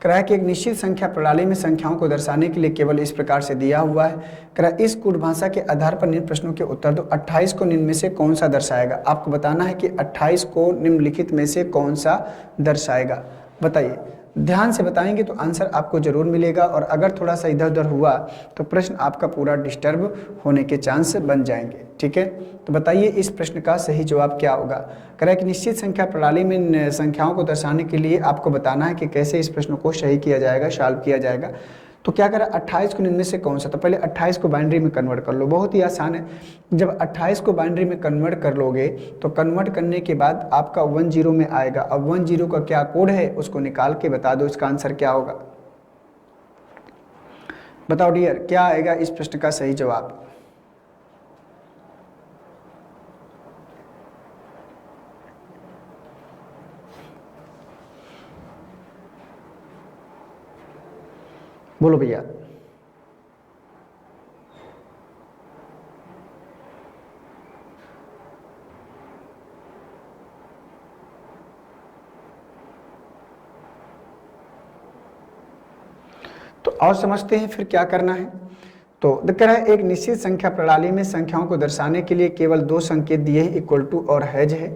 करा कि एक निश्चित संख्या प्रणाली में संख्याओं को दर्शाने के लिए केवल इस प्रकार से दिया हुआ है। करा इस कूट भाषा के आधार पर निम्न प्रश्नों के उत्तर दो। 28 को निम्न में से कौन सा दर्शाएगा। आपको बताना है कि 28 को निम्नलिखित में से कौन सा दर्शाएगा। बताइए, ध्यान से बताएंगे तो आंसर आपको जरूर मिलेगा, और अगर थोड़ा सा इधर उधर हुआ तो प्रश्न आपका पूरा डिस्टर्ब होने के चांस बन जाएंगे। ठीक है, तो बताइए इस प्रश्न का सही जवाब क्या होगा। कह रहा है कि निश्चित संख्या प्रणाली में संख्याओं को दर्शाने के लिए आपको बताना है कि कैसे इस प्रश्न को सही किया जाएगा, सॉल्व किया जाएगा। तो क्या करा, 28 को निम्न से कौन सा। तो पहले 28 को बाइनरी में कन्वर्ट कर लो, बहुत ही आसान है। जब 28 को बाइनरी में कन्वर्ट कर लोगे तो कन्वर्ट करने के बाद आपका 10 में आएगा। अब 10 का क्या कोड है उसको निकाल के बता दो, इसका आंसर क्या होगा। बताओ डियर, क्या आएगा इस प्रश्न का सही जवाब। बोलो भैया। तो और समझते हैं फिर क्या करना है। तो दिख रहा है एक निश्चित संख्या प्रणाली में संख्याओं को दर्शाने के लिए केवल दो संकेत दिए हैं, इक्वल टू और हैज है।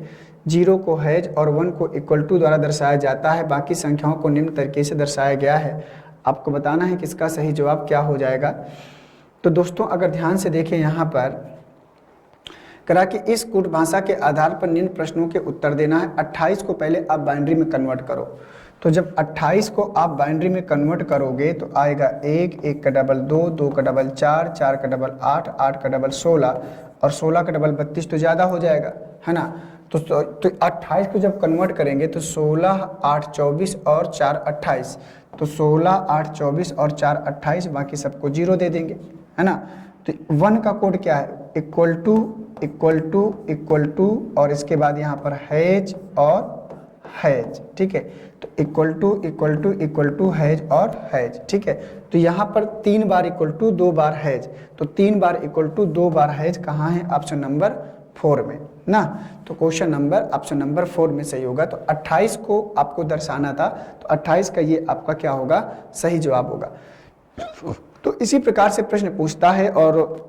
0 को हैज और 1 को इक्वल टू द्वारा दर्शाया जाता है। बाकी संख्याओं को निम्न तरीके से दर्शाया गया है। आपको बताना है कि इसका सही जवाब क्या हो जाएगा। तो दोस्तों अगर ध्यान से देखें यहाँ पर करा कि इस कूट भाषा के आधार पर निम्न प्रश्नों के उत्तर देना है। 28 को पहले आप बाइनरी में कन्वर्ट करो। तो जब 28 को आप बाइनरी में कन्वर्ट करोगे तो आएगा 1, 1 का डबल 2, 2 का डबल 4, 4 का डबल 8, 8 का डबल 16 और 16 का डबल 32 तो ज़्यादा हो जाएगा, है ना। तो 28 को जब कन्वर्ट करेंगे तो 16, 8, 24 और 4, 28। तो 16, 8, 24 और 4, 28, बाकी सबको 0 दे देंगे, है ना। तो 1 का कोड क्या है, equal to equal to equal to और इसके बाद यहाँ पर हैज और हैज, ठीक है। तो equal to equal to equal to hash और हैज, ठीक है। तो यहाँ पर 3 बार इक्वल टू 2 बार हैज, तो 3 बार इक्वल टू 2 बार हैज कहाँ है, ऑप्शन नंबर 4 में ना। तो क्वेश्चन नंबर ऑप्शन नंबर 4 में सही होगा। तो 28 को आपको दर्शाना था, तो 28 का ये आपका क्या होगा, सही जवाब होगा। तो इसी प्रकार से प्रश्न पूछता है और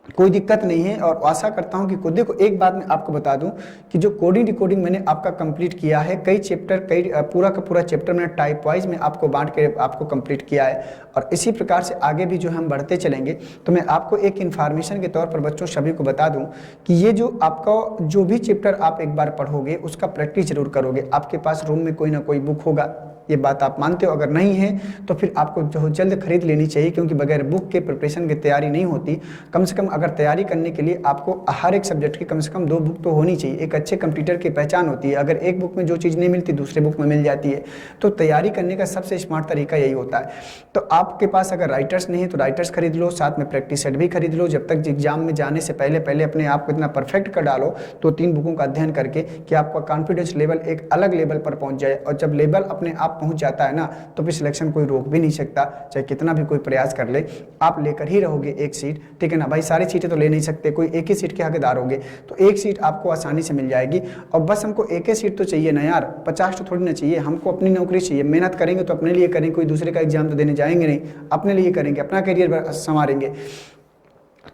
कोई दिक्कत नहीं है। और आशा करता हूं कि देखो एक बात मैं आपको बता दूं कि जो कोडिंग डिकोडिंग मैंने आपका कंप्लीट किया है, कई चैप्टर पूरा का पूरा चैप्टर मैंने टाइप वाइज में आपको बांट के आपको कंप्लीट किया है। और इसी प्रकार से आगे भी जो हम बढ़ते चलेंगे। तो मैं आपको एक इन्फॉर्मेशन के तौर पर बच्चों सभी को बता दूं कि ये जो आपका जो भी चैप्टर आप एक बार पढ़ोगे उसका प्रैक्टिस जरूर करोगे। आपके पास रूम में कोई ना कोई बुक होगा, ये बात आप मानते हो। अगर नहीं है तो फिर आपको जो जल्द खरीद लेनी चाहिए, क्योंकि बगैर बुक के प्रिपरेशन की तैयारी नहीं होती। कम से कम अगर तैयारी करने के लिए आपको हर एक सब्जेक्ट की कम से कम 2 बुक तो होनी चाहिए। एक अच्छे कंप्यूटर की पहचान होती है, अगर एक बुक में जो चीज़ नहीं मिलती दूसरे बुक में मिल जाती है। तो तैयारी करने का सबसे स्मार्ट तरीका यही होता है। तो आपके पास अगर राइटर्स नहीं है तो राइटर्स खरीद लो, साथ में प्रैक्टिस सेट भी खरीद लो। जब तक एग्जाम में जाने से पहले पहले अपने आप को इतना परफेक्ट कर डालो तो 3 बुकों का अध्ययन करके कि आपका कॉन्फिडेंस लेवल एक अलग लेवल पर पहुंच जाए। और जब लेवल अपने आप पहुंच जाता है ना तो फिर सिलेक्शन कोई रोक भी नहीं सकता, चाहे कितना भी कोई प्रयास कर ले। आप लेकर ही रहोगे एक सीट, ठीक है ना भाई। सारी सीटें तो ले नहीं सकते, कोई एक ही सीट के हकदार होगे, तो एक सीट आपको आसानी से मिल जाएगी। और बस हमको एक ही सीट तो चाहिए ना यार, 50 तो थोड़ी ना चाहिए। हमको अपनी नौकरी चाहिए। मेहनत करेंगे तो अपने लिए करेंगे, कोई दूसरे का एग्जाम तो देने जाएंगे नहीं, अपने लिए करेंगे, अपना करियर संवारेंगे।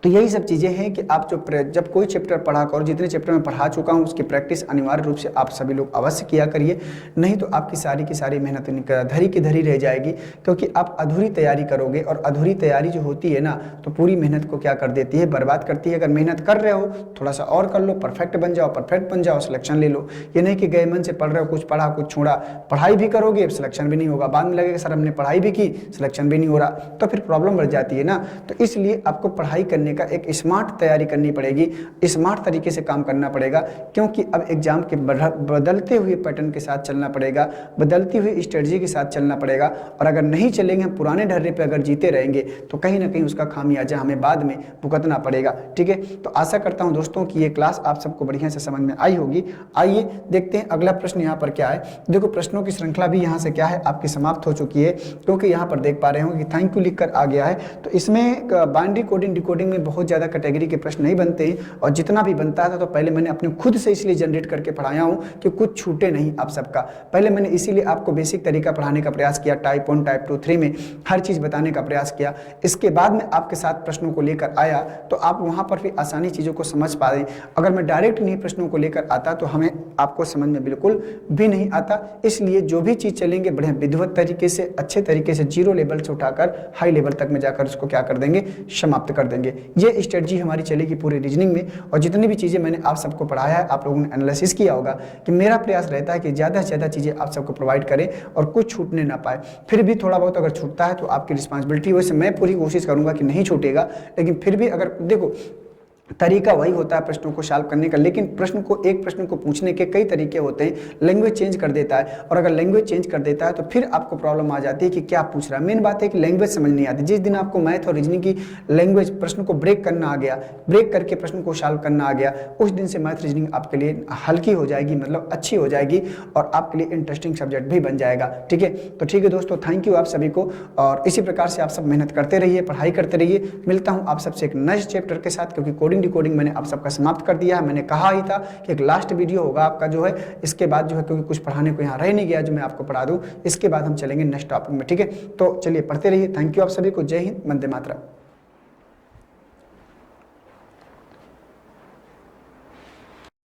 तो यही सब चीज़ें हैं कि आप जब कोई चैप्टर पढ़ा करो, जितने चैप्टर में पढ़ा चुका हूँ उसकी प्रैक्टिस अनिवार्य रूप से आप सभी लोग अवश्य किया करिए। नहीं तो आपकी सारी की सारी मेहनत धरी की धरी रह जाएगी, क्योंकि आप अधूरी तैयारी करोगे। और अधूरी तैयारी जो होती है ना तो पूरी मेहनत को क्या कर देती है, बर्बाद करती है। अगर मेहनत कर रहे हो थोड़ा सा और कर लो, परफेक्ट बन जाओ, सिलेक्शन ले लो। ये नहीं कि गए मन से पढ़ रहे हो, कुछ पढ़ा कुछ छोड़ा। पढ़ाई भी करोगे सिलेक्शन भी नहीं होगा, बाद में लगेगा सर हमने पढ़ाई भी की सिलेक्शन भी नहीं हो रहा, तो फिर प्रॉब्लम बढ़ जाती है ना। तो इसलिए आपको पढ़ाई करने का एक स्मार्ट तैयारी करनी पड़ेगी, स्मार्ट तरीके से काम करना पड़ेगा। क्योंकि अब एग्जाम के बदलते हुए पैटर्न के साथ चलना पड़ेगा, बदलती हुई स्ट्रेटजी के साथ चलना पड़ेगा। और अगर नहीं चलेंगे, हम पुराने ढर्रे पे अगर जीते रहेंगे तो कहीं ना कहीं उसका खामियाजा हमें बाद में भुगतना पड़ेगा, ठीक है। तो आशा करता हूं दोस्तों कि ये क्लास आप सबको बढ़िया से समझ में आई होगी। आइए देखते हैं अगला प्रश्न यहाँ पर क्या है। देखो प्रश्नों की श्रृंखला भी यहाँ से क्या है आपकी समाप्त हो चुकी है, क्योंकि यहाँ पर देख पा रहे हो कि थैंक यू लिखकर आ गया है। तो इसमें बाइनरी कोडिंग डिकोडिंग में बहुत ज़्यादा कैटेगरी के प्रश्न नहीं बनते हैं, और जितना भी बनता था तो पहले मैंने अपने खुद से इसलिए जनरेट करके पढ़ाया हूँ कि कुछ छूटे नहीं आप सबका। पहले मैंने इसीलिए आपको बेसिक तरीका पढ़ाने का प्रयास किया, टाइप 1 टाइप 2 3 में हर चीज़ बताने का प्रयास किया। इसके बाद में आपके साथ प्रश्नों को लेकर आया तो आप वहाँ पर भी आसानी चीज़ों को समझ पाए। अगर मैं डायरेक्ट नहीं प्रश्नों को लेकर आता तो हमें आपको समझ में बिल्कुल भी नहीं आता। इसलिए जो भी चीज़ चलेंगे बढ़िया विधिवत तरीके से, अच्छे तरीके से, 0 लेवल से उठाकर हाई लेवल तक में जाकर उसको क्या कर देंगे, समाप्त कर देंगे। ये स्ट्रेटजी हमारी चलेगी पूरी रीजनिंग में। और जितनी भी चीज़ें मैंने आप सबको पढ़ाया है, आप लोगों ने एनालिसिस किया होगा कि मेरा प्रयास रहता है कि ज़्यादा से ज़्यादा चीज़ें आप सबको प्रोवाइड करें और कुछ छूटने ना पाए। फिर भी थोड़ा बहुत अगर छूटता है तो आपकी रिस्पॉन्सिबिलिटी, वैसे मैं पूरी कोशिश करूँगा कि नहीं छूटेगा, लेकिन फिर भी अगर देखो तरीका वही होता है प्रश्नों को सॉल्व करने का। लेकिन एक प्रश्न को पूछने के कई तरीके होते हैं, लैंग्वेज चेंज कर देता है। और अगर लैंग्वेज चेंज कर देता है तो फिर आपको प्रॉब्लम आ जाती है कि क्या पूछ रहा है। मेन बात है कि लैंग्वेज समझ नहीं आती। जिस दिन आपको मैथ और रीजनिंग की लैंग्वेज प्रश्न को ब्रेक करना आ गया, ब्रेक करके प्रश्न को सॉल्व करना आ गया, उस दिन से मैथ रीजनिंग आपके लिए हल्की हो जाएगी, मतलब अच्छी हो जाएगी और आपके लिए इंटरेस्टिंग सब्जेक्ट भी बन जाएगा, ठीक है। तो ठीक है दोस्तों, थैंक यू आप सभी को। और इसी प्रकार से आप सब मेहनत करते रहिए, पढ़ाई करते रहिए। मिलता हूँ आप सबसे एक नेक्स्ट चैप्टर के साथ, क्योंकि कोडिंग कोडिंग डिकोडिंग मैंने आप सबका समाप्त कर दिया है। मैंने कहा ही था कि एक लास्ट वीडियो होगा आपका जो है, इसके बाद जो है क्योंकि कुछ पढ़ाने को यहाँ रह नहीं गया जो मैं आपको पढ़ा दूँ, इसके बाद हम चलेंगे नेक्स्ट टॉपिक में, ठीक है। तो चलिए पढ़ते रहिए। थैंक यू आप सभी को। जय हिंद, वंदे मातरम।